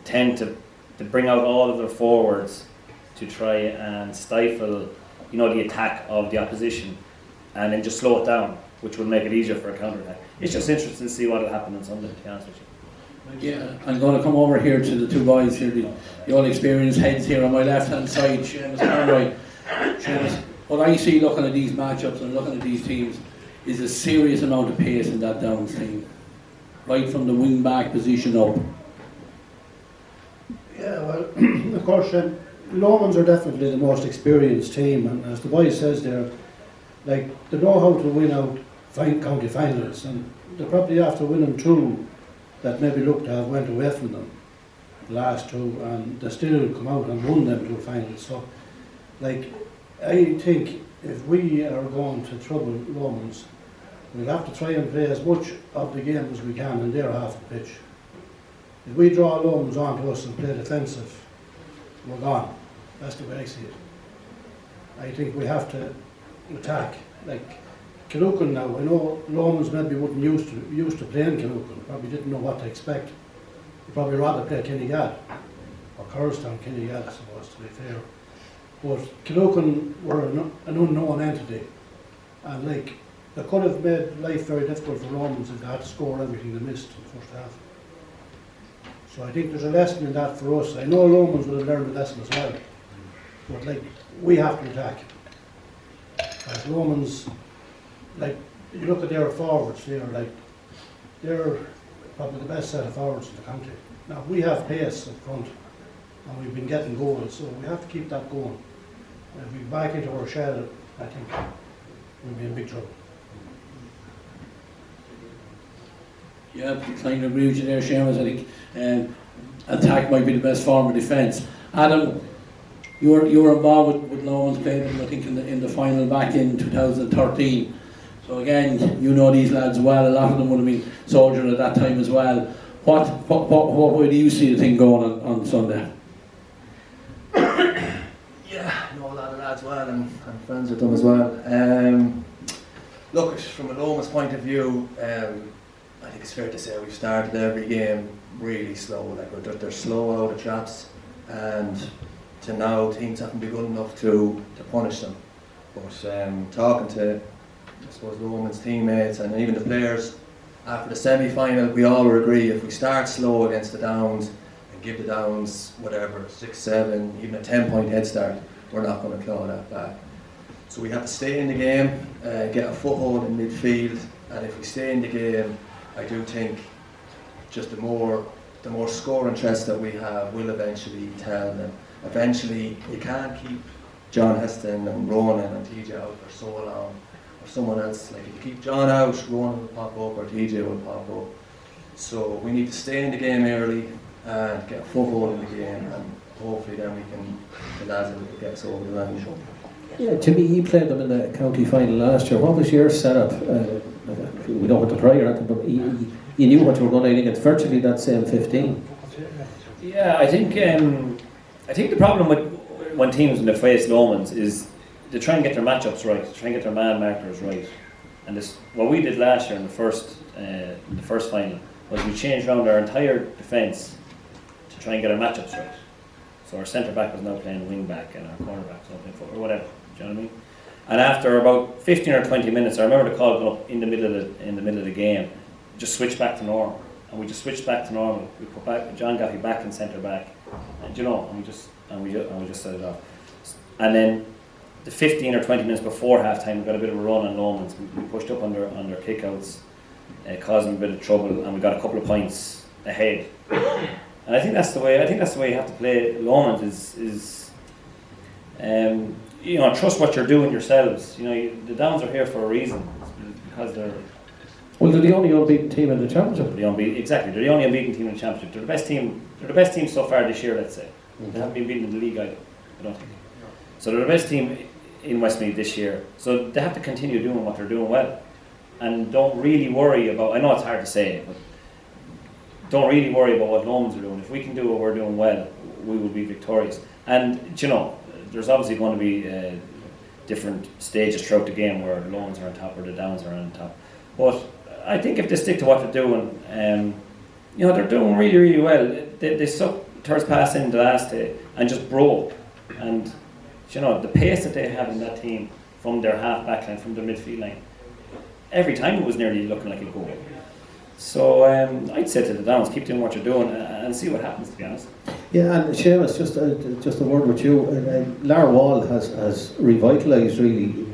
Speaker 19: tend to bring out all of their forwards to try and stifle, the attack of the opposition, and then just slow it down, which will make it easier for a counter-attack. It's just interesting to see what will happen on Sunday, to be honest with you.
Speaker 1: Yeah, I'm going to come over here to the two boys here, the all experienced heads here on my left-hand side, Seamus Conroy. Seamus, what I see looking at these matchups and looking at these teams is a serious amount of pace in that Downs team, right from the wing-back position up.
Speaker 15: Yeah, well, of course, Lomans are definitely the most experienced team, and as the boy says there, they know how to win out county finals, and they're probably after winning 2 that maybe looked to have went away from them, the last 2, and they still come out and won them 2 finals. So, I think if we are going to trouble Lomans, we'll have to try and play as much of the game as we can in their half the pitch. If we draw Lomans onto us and play defensive, we're gone. That's the way I see it. I think we have to attack. Like Killucan now, I know Lomans maybe wasn't used to playing Killucan, probably didn't know what to expect. He'd probably rather play Kinnegad or Curristown, Kinnegad, I suppose, to be fair. But Killucan were an unknown entity, and they could have made life very difficult for Lomans if they had to score everything they missed in the first half. So I think there's a lesson in that for us. I know Lomans would have learned a lesson as well, but we have to attack. As Lomans, you look at their forwards here, they're probably the best set of forwards in the country. Now we have pace up front, and we've been getting goals, so we have to keep that going. If we back into our shell, I think we'll be in big trouble.
Speaker 1: Yeah, I kind of agree with you there, Seamus. I think attack might be the best form of defence. Adam, you were involved with Lomans, played them, I think, in the final back in 2013. So again, you know these lads well. A lot of them would have been soldiers at that time as well. What way do you see the thing going on Sunday?
Speaker 10: I'm friends with them as well. Look, from a Lomas point of view, I think it's fair to say we've started every game really slow. Like they're slow out of traps, and to now teams haven't been good enough to punish them. But talking to, I suppose, Loman's teammates and even the players after the semi-final, we all agree if we start slow against the Downs and give the Downs whatever 6, 7, even a 10-point head start, we're not going to claw that back. So we have to stay in the game, get a foothold in midfield, and if we stay in the game, I do think just the more scoring threats that we have will eventually tell them. Eventually, you can't keep John Heston and Ronan and TJ out for so long, or someone else. Like if you keep John out, Ronan will pop up or TJ will pop up. So we need to stay in the game early and get a foothold in the game, and hopefully then the lads will get us over the line.
Speaker 2: Yeah, Jimmy, you played them in the county final last year. What was your setup? We don't want to pry or anything, but you knew what you were going in against. Virtually that same 15.
Speaker 19: Yeah, I think the problem with when teams when they face Lomans is they try and get their matchups right, try and get their man markers right. And this, what we did last year in the first final was we changed around our entire defence to try and get our matchups right. So our centre back was now playing wing back and our corner back was now playing foot or whatever. Do you know what I mean? And after about 15 or 20 minutes, I remember the call going up in the middle of the game, just switch back to normal. And we just switched back to normal. We put back John Gaffey back in centre back, and we just set it off. And then the 15 or 20 minutes before half time, we got a bit of a run on Lomans. We pushed up under kickouts, caused them a bit of trouble, and we got a couple of points ahead. And I think that's the way you have to play Lomans is trust what you're doing yourselves. The Downs are here for a reason. It's because they're
Speaker 2: the only unbeaten team in the championship.
Speaker 19: They're the only unbeaten team in the championship. They're the best team. They're the best team so far this year. Let's say they haven't been beaten in the league either. I don't think. So they're the best team in Westmeath this year. So they have to continue doing what they're doing well, and don't really worry about. I know it's hard to say, but don't really worry about what Lomans are doing. If we can do what we're doing well, we will be victorious. And there's obviously going to be different stages throughout the game where the Lomans are on top or the Downs are on top. But I think if they stick to what they're doing, they're doing really, really well. They sucked third pass in the last day and just broke. And the pace that they have in that team from their half back line, from their midfield line, every time it was nearly looking like a goal. So I'd say to the Downs, keep doing what you're doing and see what happens, to be honest.
Speaker 2: Yeah, and Seamus, just a word with you. Lar Wall has revitalised really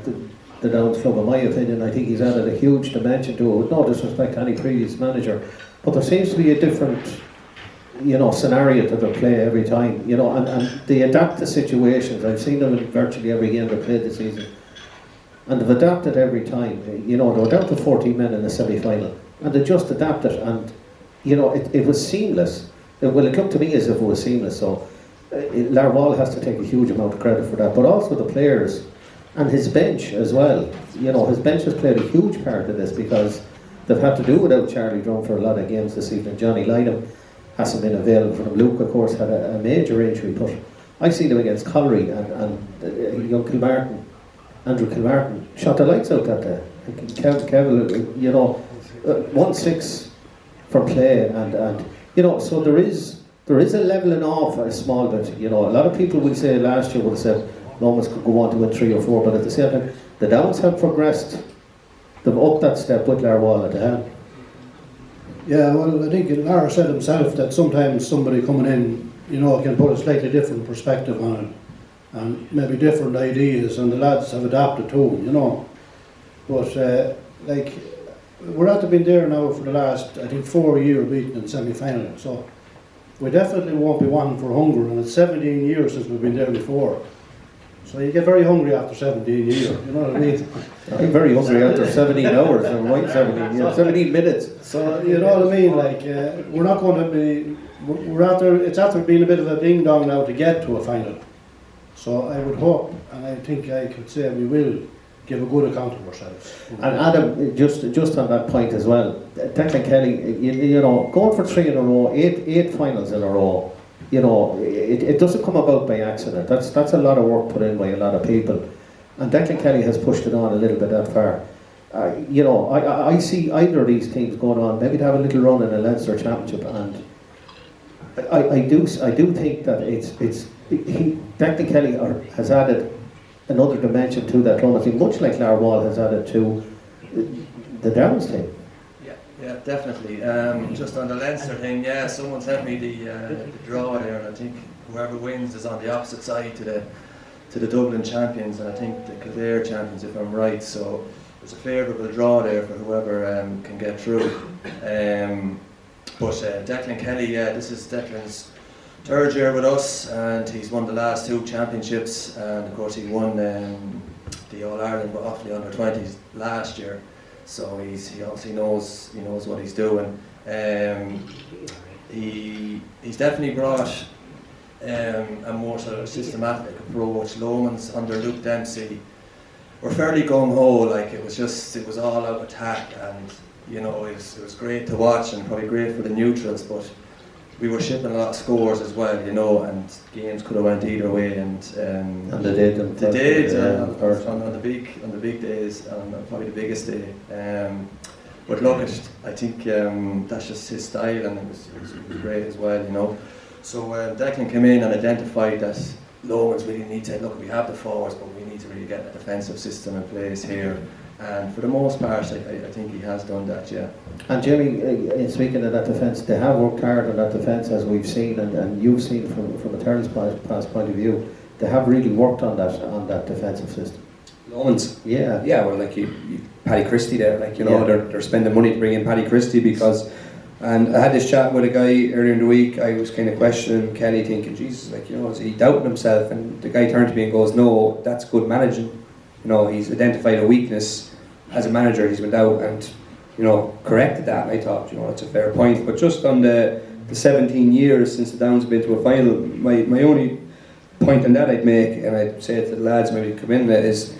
Speaker 2: the Downs club, in my opinion. I think he's added a huge dimension to it, with no disrespect to any previous manager. But there seems to be a different, scenario to the play every time. And they adapt to situations. I've seen them in virtually every game they played this season, and they've adapted every time. They were down to 14 men in the semi-final, and they just adapted. And it was seamless. Well, it looked to me as if it was seamless. So Lar Wall has to take a huge amount of credit for that, but also the players. And his bench as well. His bench has played a huge part in this because they've had to do without Charlie Drum for a lot of games this evening. Johnny Lynham hasn't been available for them. Luke, of course, had a major injury, but I see them against Collery and young Kilmartin. Andrew Kilmartin shot the lights out that day. Kev, 1-6 for play, and so there is a levelling off a small bit. A lot of people will say last year would have said Lomans could go on to win 3 or 4, but at the same time, the Downs have progressed. They've upped that step with Lar Wall at the helm.
Speaker 3: Yeah, well, I think Lara said himself that sometimes somebody coming in, can put a slightly different perspective on it, and maybe different ideas, and the lads have adapted to him, But, we're at the been there now for the last, I think, 4 years beaten in semi-final, so we definitely won't be one for hunger, and it's 17 years since we've been there before. So you get very hungry after 17 years, you know what I mean?
Speaker 2: I'm very hungry after 17 hours, or 17 minutes.
Speaker 3: So, you know what I mean, we're not going to be, it's after being a bit of a ding dong now to get to a final. So I would hope, and I think I could say we will give a good account of ourselves.
Speaker 2: And Adam, just on that point as well, Declan Kelly, going for 3 in a row, eight finals in a row, it doesn't come about by accident. That's a lot of work put in by a lot of people. And Declan Kelly has pushed it on a little bit that far. I see either of these teams going on, maybe to have a little run in a Leinster Championship, and I do think that Declan Kelly has added another dimension to that Clonmel team, much like Lar Wall has added to the Downs team.
Speaker 10: Yeah, definitely. Just on the Leinster thing, someone sent me the draw there, and I think whoever wins is on the opposite side to the Dublin champions, and I think the Kildare champions, if I'm right. So there's a favourable draw there for whoever can get through. But Declan Kelly, this is Declan's third year with us, and he's won the last 2 championships, and of course he won the All Ireland Offaly under 20s last year. So he obviously knows what he's doing. He's definitely brought a more sort of systematic approach. Lomans under Luke Dempsey were fairly gung ho, like it was all out attack, and it was great to watch and probably great for the neutrals, but we were shipping a lot of scores as well, and games could have went either way, and
Speaker 2: they did.
Speaker 10: On the big days, on probably the biggest day. But look, I think that's just his style, and it was great as well, So Declan came in and identified that Lomans really need to look. We have the forwards, but we need to really get a defensive system in place here. And for the most part, I think he has done that, yeah.
Speaker 2: And Jimmy, in speaking of that defence, they have worked hard on that defence, as we've seen, and you've seen from a Terrell's past point of view. They have really worked on that defensive system.
Speaker 17: Lomans?
Speaker 2: Yeah.
Speaker 17: Yeah, well, Paddy Christie there, they're spending money to bring in Paddy Christie because. And I had this chat with a guy earlier in the week. I was kind of questioning Kelly, thinking, Jesus, is he doubting himself? And the guy turned to me and goes, no, that's good managing. He's identified a weakness as a manager. He's went out and, corrected that. And I thought, that's a fair point. But just on the 17 years since the Downs have been to a final, my only point on that I'd make, and I'd say to the lads maybe come in there, is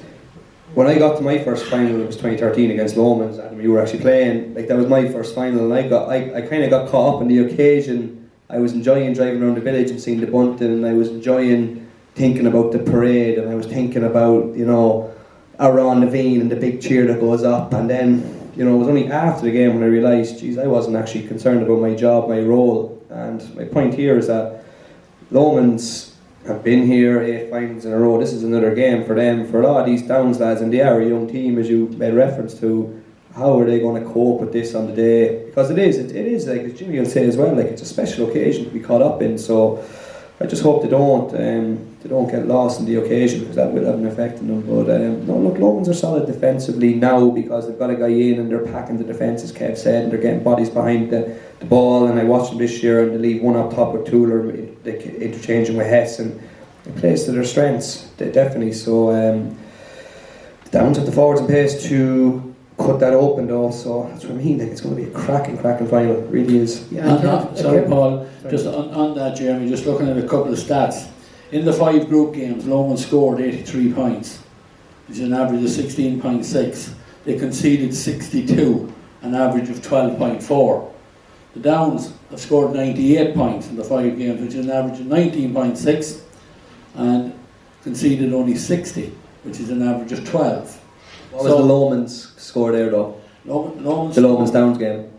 Speaker 17: when I got to my first final, it was 2013 against Lomans. Adam, you were actually playing. That was my first final, and I kind of got caught up in the occasion. I was enjoying driving around the village and seeing the bunting, and I was enjoying thinking about the parade, and I was thinking about Aaron Levine and the big cheer that goes up. And then it was only after the game when I realised, I wasn't actually concerned about my job, my role. And my point here is that Lomans have been here 8 finals in a row. This is another game for them. For a lot of these Downs lads, and they are a young team, as you made reference to, how are they going to cope with this on the day? Because it is like as Jimmy will say as well, it's a special occasion to be caught up in. So I just hope they don't get lost in the occasion, because that will have an effect on them. But Lomans are solid defensively now because they've got a guy in and they're packing the defence, as Kev said, and they're getting bodies behind the ball. And I watched them this year, and they leave one up top with Tuller, they interchanging with Hess, and they plays to their strengths. They definitely. So the Downs have the forwards and pace to cut that open though, so that's what I mean. It's going to be a cracking final. It really is.
Speaker 1: Yeah. Sorry, Paul. Just on that, Jeremy. Just looking at a couple of stats. In the 5 group games, Lomans scored 83 points, which is an average of 16.6. They conceded 62, an average of 12.4. The Downs have scored 98 points in the 5 games, which is an average of 19.6, and conceded only 60, which is an average of 12.
Speaker 17: What was the Lomans score there though? The Lomans Downs game.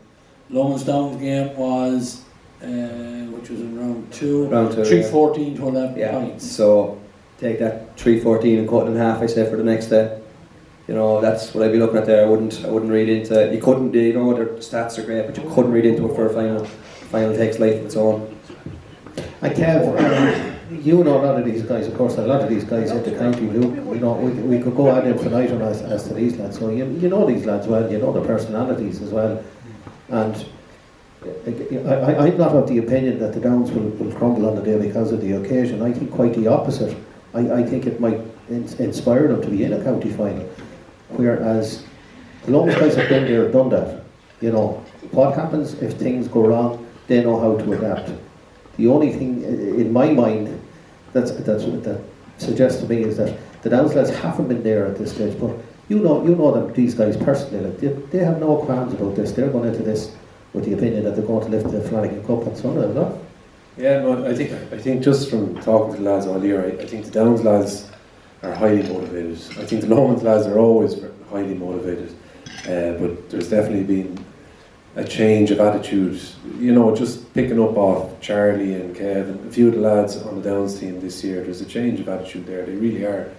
Speaker 1: Lomans Downs game was, which was in round 2, 314 to 11 points.
Speaker 17: So take that 314 and cut it in half, I say, for the next day. That's what I'd be looking at there. I wouldn't read into it. You couldn't, their stats are great, but you couldn't read into it for a final. The final takes life of its own.
Speaker 2: And Kev, you know a lot of these guys, of course, a lot of these guys at the county, we could go at them tonight as to these lads. So you know these lads well, you know their personalities as well. And I'm not of the opinion that the Downs will crumble on the day because of the occasion. I think quite the opposite. I think it might inspire them to be in a county final. Whereas the Lomans guys have been there, done that. What happens if things go wrong, they know how to adapt. The only thing in my mind that suggests to me is that the Downs lads haven't been there at this stage, but you know them, these guys personally, they have no qualms about this. They're going into this with the opinion that they're going to lift the Flanagan Cup on Sunday, not?
Speaker 18: Yeah, no, I think just from talking to the lads all year, I think the Downs lads are highly motivated. I think the Lomans lads are always highly motivated, but there's definitely been a change of attitude. You know, just picking up off Charlie and Kev and a few of the lads on the Downs team this year, there's a change of attitude there. They really are.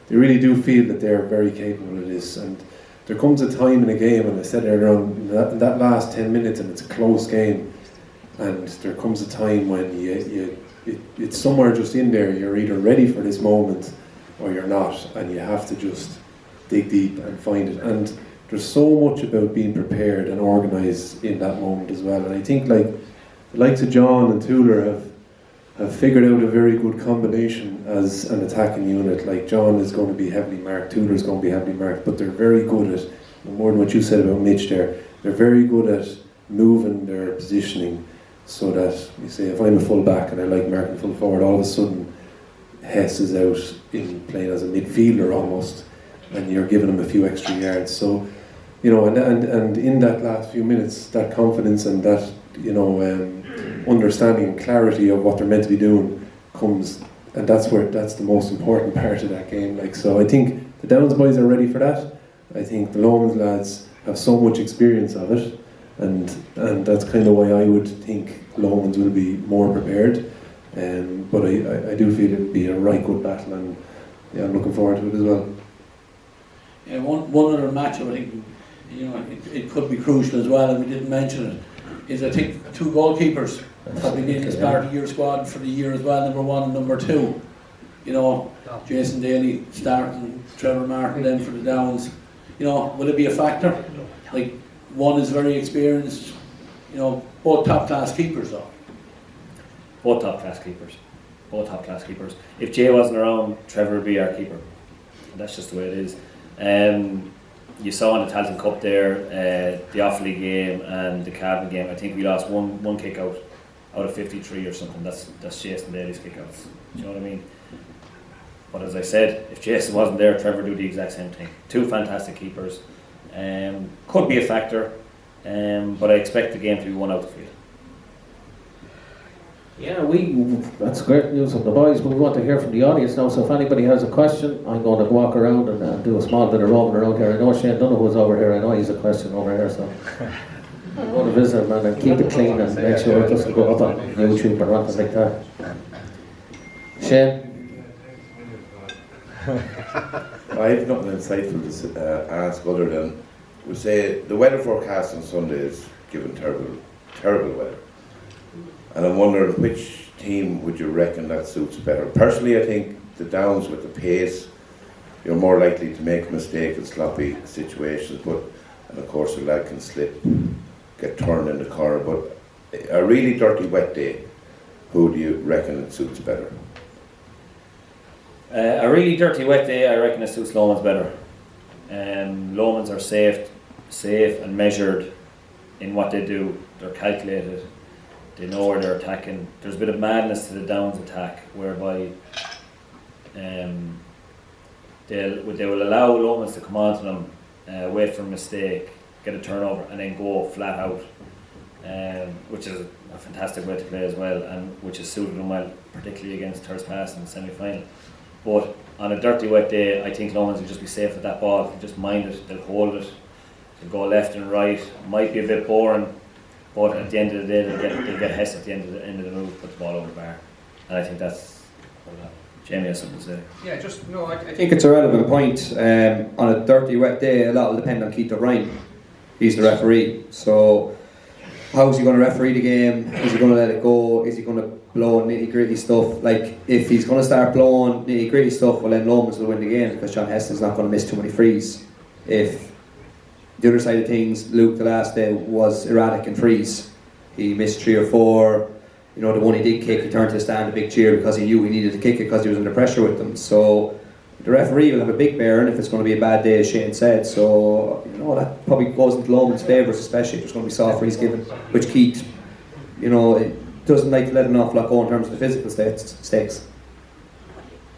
Speaker 18: They really do feel that they're very capable of this. And there comes a time in a game, and I said earlier on, in that last 10 minutes, and it's a close game, and there comes a time when it's somewhere just in there. You're either ready for this moment or you're not, and you have to just dig deep and find it. And there's so much about being prepared and organised in that moment as well. And I think like the likes of John and Tuller have figured out a very good combination as an attacking unit. Like John is going to be heavily marked, Tuller is going to be heavily marked, but they're very good at, more than what you said about Mitch there, they're very good at moving their positioning so that, you say, if I'm a full back and I like marking full forward, all of a sudden Hess is out in playing as a midfielder almost, and you're giving him a few extra yards. So, you know, and in that last few minutes, that confidence and that, you know, understanding and clarity of what they're meant to be doing comes, and that's the most important part of that game. Like, so I think the Downs boys are ready for that. I think the Lomans lads have so much experience of it, and that's kind of why I would think Lomans will be more prepared. But I do feel it'll be a right good battle, and yeah, I'm looking forward to it as well.
Speaker 1: Yeah, one other match I think, you know, it could be crucial as well, and we didn't mention it, is I think 2 goalkeepers probably in as part of your squad for the year as well, number 1 and number 2. You know, Jason Daly starting, Trevor Martin then for the Downs. You know, will it be a factor? Like, one is very experienced, you know, both top class keepers though.
Speaker 19: Both top class keepers. Both top class keepers. If Jay wasn't around, Trevor would be our keeper. And that's just the way it is. You saw in the Tailteann Cup there, the Offaly game and the Cavan game, I think we lost one kick out of 53 or something. That's Jason Daly's kick outs. Do you know what I mean? But as I said, if Jason wasn't there, Trevor would do the exact same thing. 2 fantastic keepers. Could be a factor, but I expect the game to be won out the field.
Speaker 2: Yeah, that's great news from the boys, but we want to hear from the audience now, so if anybody has a question, I'm going to walk around and do a small bit of roaming around here. I know Shane Donoghue's over here, I know he's a question over here, so I'm going to visit him and keep it clean and make sure it doesn't go up on YouTube or anything like that. Shane?
Speaker 16: I have nothing insightful to ask other than, we say the weather forecast on Sunday is given terrible weather. And I'm wondering which team would you reckon that suits better? Personally, I think the Downs with the pace, you're more likely to make a mistake in sloppy situations, and of course a lad can slip, get turned in the corner, but a really dirty wet day, who do you reckon it suits better?
Speaker 19: A really dirty wet day, I reckon it suits Lomans better. Lomans are safe and measured in what they do. They're calculated. They know where they're attacking. There's a bit of madness to the Downs attack, whereby they will allow Lomans to come onto them, wait for a mistake, get a turnover, and then go flat out, which is a fantastic way to play as well, and which has suited them well, particularly against Thurles in the semi-final. But on a dirty wet day, I think Lomans will just be safe with that ball. They'll just mind it, they'll hold it, they'll go left and right. Might be a bit boring, but at the end of the day, they'll get Hess at the end of the move, put the ball over the bar. And I think that's Jamie has something to say.
Speaker 17: Yeah, I think it's a relevant point. On a dirty wet day, a lot will depend on Keith O'Brien. He's the referee. So how is he going to referee the game? Is he going to let it go? Is he going to blow nitty gritty stuff? Like, if he's going to start blowing nitty gritty stuff, well then Lomans will win the game, because John Heston's not going to miss too many frees. If the other side of things, Luke the last day was erratic in frees. He missed 3 or 4. You know, the one he did kick, he turned to the stand a big cheer because he knew he needed to kick it because he was under pressure with them. So the referee will have a big bearing if it's going to be a bad day, as Shane said. So, you know, that probably goes into Lomans' favours, especially if there's going to be soft frees given, which Keith, you know, it doesn't like to let an awful lot go in terms of the physical stakes.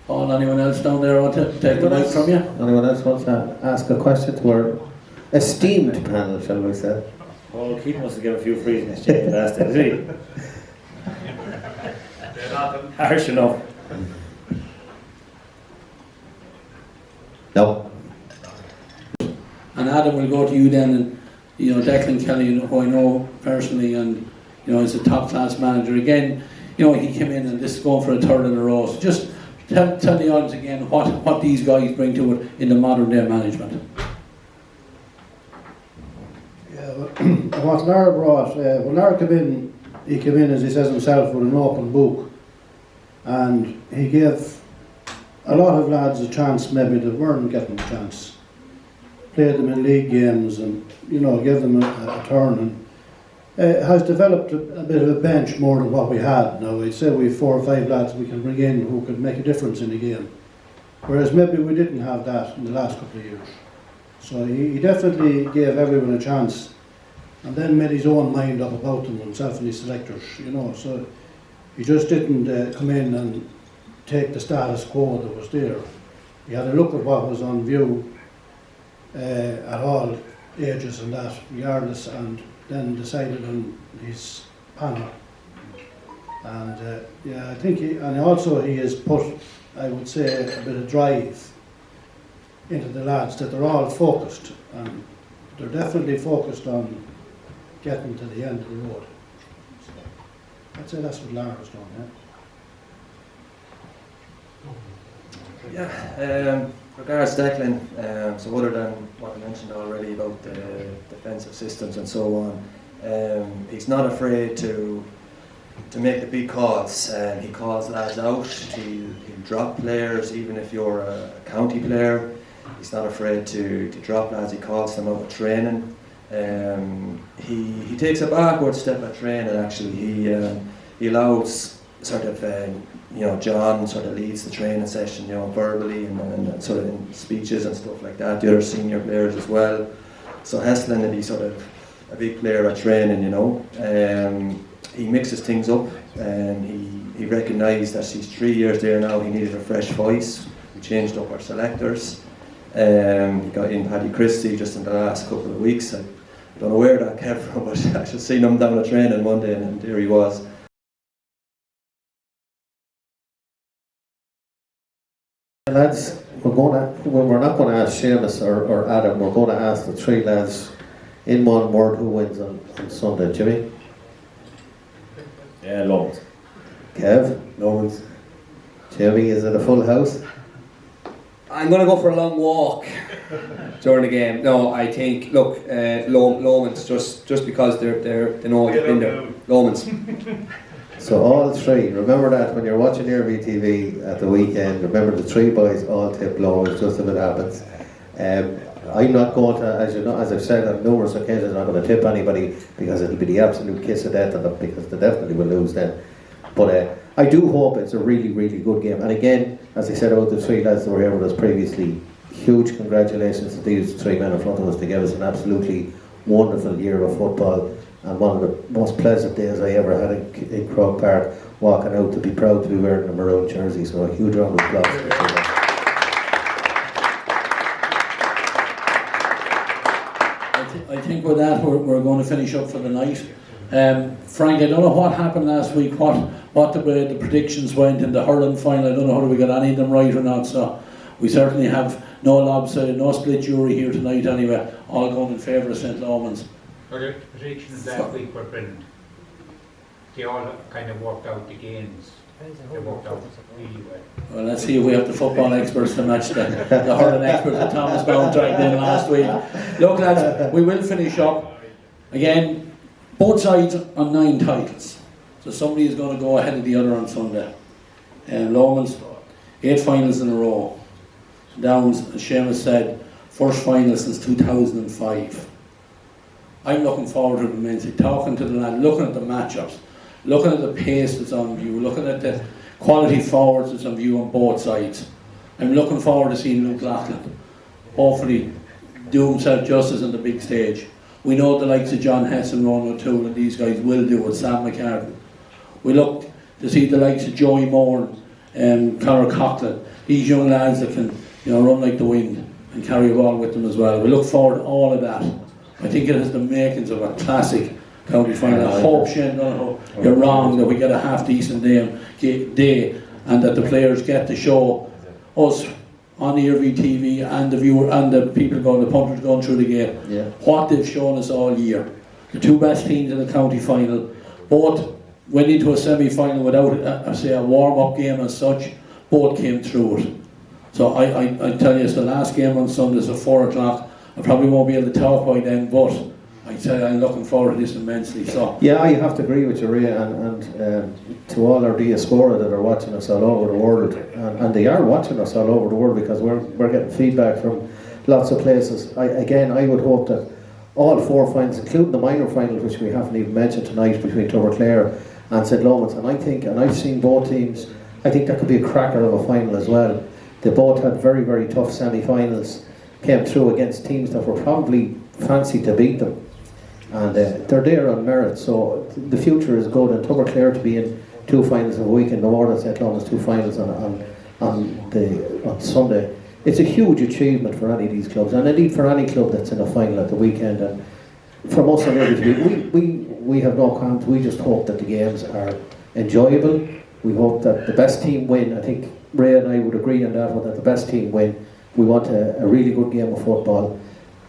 Speaker 2: Paul, anyone else down there want to take the mic from you? Anyone else wants to ask a question to our esteemed panel, shall we say?
Speaker 19: Well, Keith must have given a few frees in his change last day, did he? Harsh enough.
Speaker 2: No.
Speaker 1: And Adam, will go to you then, and Declan Kelly, who I know personally, and is a top class manager. Again, he came in, and this is going for a third in a row. So just tell the audience again what these guys bring to it in the modern day management.
Speaker 15: Yeah, what Lara brought, when Lara came in, he came in, as he says himself, with an open book, and he gave a lot of lads a chance maybe that weren't getting a chance. Played them in league games and gave them a turn, and has developed a bit of a bench more than what we had. Now I'd say we have 4 or 5 lads we can bring in who could make a difference in the game, whereas maybe we didn't have that in the last couple of years. So he definitely gave everyone a chance, and then made his own mind up about them, himself and his selectors, so he just didn't come in and take the status quo that was there. He had a look at what was on view at all ages and that, regardless, and then decided on his panel. And I think he has put, I would say, a bit of drive into the lads, that they're all focused, and they're definitely focused on getting to the end of the road. So I'd say that's what Lara's done,
Speaker 10: Regards Declan, so other than what I mentioned already about the defensive systems and so on, he's not afraid to make the big calls. He calls lads out, he'll drop players, even if you're a county player. He's not afraid to drop lads, he calls them out with training. He takes a backward step at training, actually. He allows sort of John sort of leads the training session, verbally and sort of in speeches and stuff like that. The other senior players as well. So Heslin will be sort of a big player at training, He mixes things up, and he recognised that he's 3 years there now. He needed a fresh voice. We changed up our selectors. He got in Paddy Christie just in the last couple of weeks. I don't know where that came from, but I just seen him down at training one day, and there he was.
Speaker 2: Lads, we're not going to ask Seamus or Adam, we're going to ask the 3 lads in one word who wins on Sunday. Jimmy?
Speaker 18: Yeah, Lomans.
Speaker 2: Kev?
Speaker 18: Lomans.
Speaker 2: Jimmy, is it a full house?
Speaker 17: I'm going to go for a long walk during the game. No, I think, look, Lomans, just because they know you've been there. Lomans.
Speaker 2: So all 3, remember that when you're watching your VTV at the weekend, remember the 3 boys all tip Lomans, just if it happens. I'm not going to, as I've said on numerous occasions, I'm not going to tip anybody, because it'll be the absolute kiss of death, because they definitely will lose then. But I do hope it's a really, really good game. And again, as I said about the 3 lads that were here with us previously, huge congratulations to these 3 men in front of us to give us an absolutely wonderful year of football, and one of the most pleasant days I ever had in Croke Park, walking out to be proud to be wearing a maroon jersey. So a huge round of applause.
Speaker 1: I think with that we're going to finish up for the night. Frank, I don't know what happened last week, what the predictions went in the hurling final. I don't know whether we got any of them right or not, so we certainly have no no split jury here tonight anyway, all going in favour of St. Lomans.
Speaker 5: Well, the predictions last week were brilliant. They all kind of worked out the games. They worked out really well.
Speaker 1: Well, let's see if we have the football experts to match the hurling experts that Thomas Brown dragged in last week. Look, lads, we will finish up. Again, both sides on 9 titles. So somebody is going to go ahead of the other on Sunday. Lomans, 8 finals in a row. Downs, as Seamus said, first final since 2005. I'm looking forward to the immensely, talking to the lad, looking at the matchups, looking at the pace that's on view, looking at the quality forwards that's on view on both sides. I'm looking forward to seeing Luke Laughlin hopefully do himself justice on the big stage. We know the likes of John Hess and Ron O'Toole and these guys will do with Sam McCartan. We look to see the likes of Joey Moore and Conor Coughlin, these young lads that can run like the wind and carry a ball with them as well. We look forward to all of that. I think it has the makings of a classic county final. I hope, Shane Donoghue, you're wrong, that we get a half decent day and that the players get to show us on Earview TV and the viewer and the people going, the punters going through the game, what they've shown us all year. The two best teams in the county final, both went into a semi-final without a warm-up game as such. Both came through it. So I tell you, it's the last game on Sunday. It's at 4 o'clock. I probably won't be able to talk by then, but I say I'm looking forward to this immensely. So
Speaker 2: yeah, I have to agree with you, Ray, and to all our diaspora that are watching us all over the world, and they are watching us all over the world because we're getting feedback from lots of places. I would hope that all four finals, including the minor final, which we haven't even mentioned tonight, between Clare and St. Lomans, and I've seen both teams. I think that could be a cracker of a final as well. They both had very, very tough semi-finals, came through against teams that were probably fancied to beat them, and they're there on merit. So the future is good, and Clare to be in two finals of a weekend, no more than St. Lomans two finals on Sunday. It's a huge achievement for any of these clubs, and indeed for any club that's in a final at the weekend. And from us on everything, we have no comments. We just hope that the games are enjoyable. We hope that the best team win. I think Ray and I would agree on that one, that the best team win. We want a really good game of football.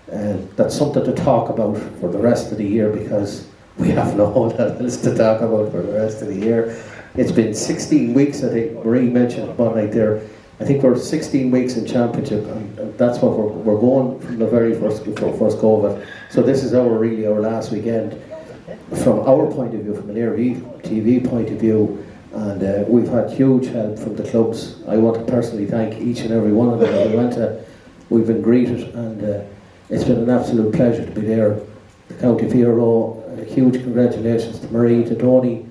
Speaker 2: That's something to talk about for the rest of the year, because we have no whole lot else to talk about for the rest of the year. It's been 16 weeks, I think Marie mentioned one night there. I think we're 16 weeks in championship, and that's what we're going from the very first go of it. So this is really our last weekend from our point of view, from an Earview TV point of view. And we've had huge help from the clubs. I want to personally thank each and every one of them. We've been greeted, and it's been an absolute pleasure to be there. The County Hero, huge congratulations to Marie, to Tony,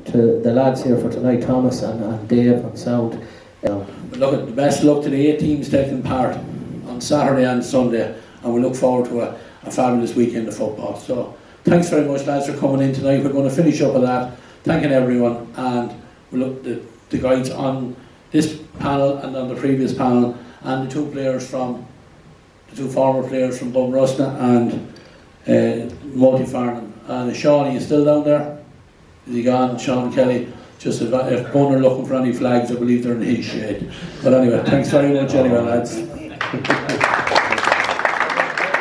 Speaker 2: to the lads here for tonight, Thomas and Dave on sound.
Speaker 1: But look, the best luck to the 8 teams taking part on Saturday and Sunday, and we look forward to a fabulous weekend of football. So thanks very much, lads, for coming in tonight. We're going to finish up with that, thanking everyone, and we look the guys on this panel and on the previous panel, and the two former players from Bumrusna and Multi Farnham. And Sean, are you still down there? Is he gone? Sean Kelly. Just if one are looking for any flags, I believe they're in his shade. But anyway, thanks very much anyway, lads.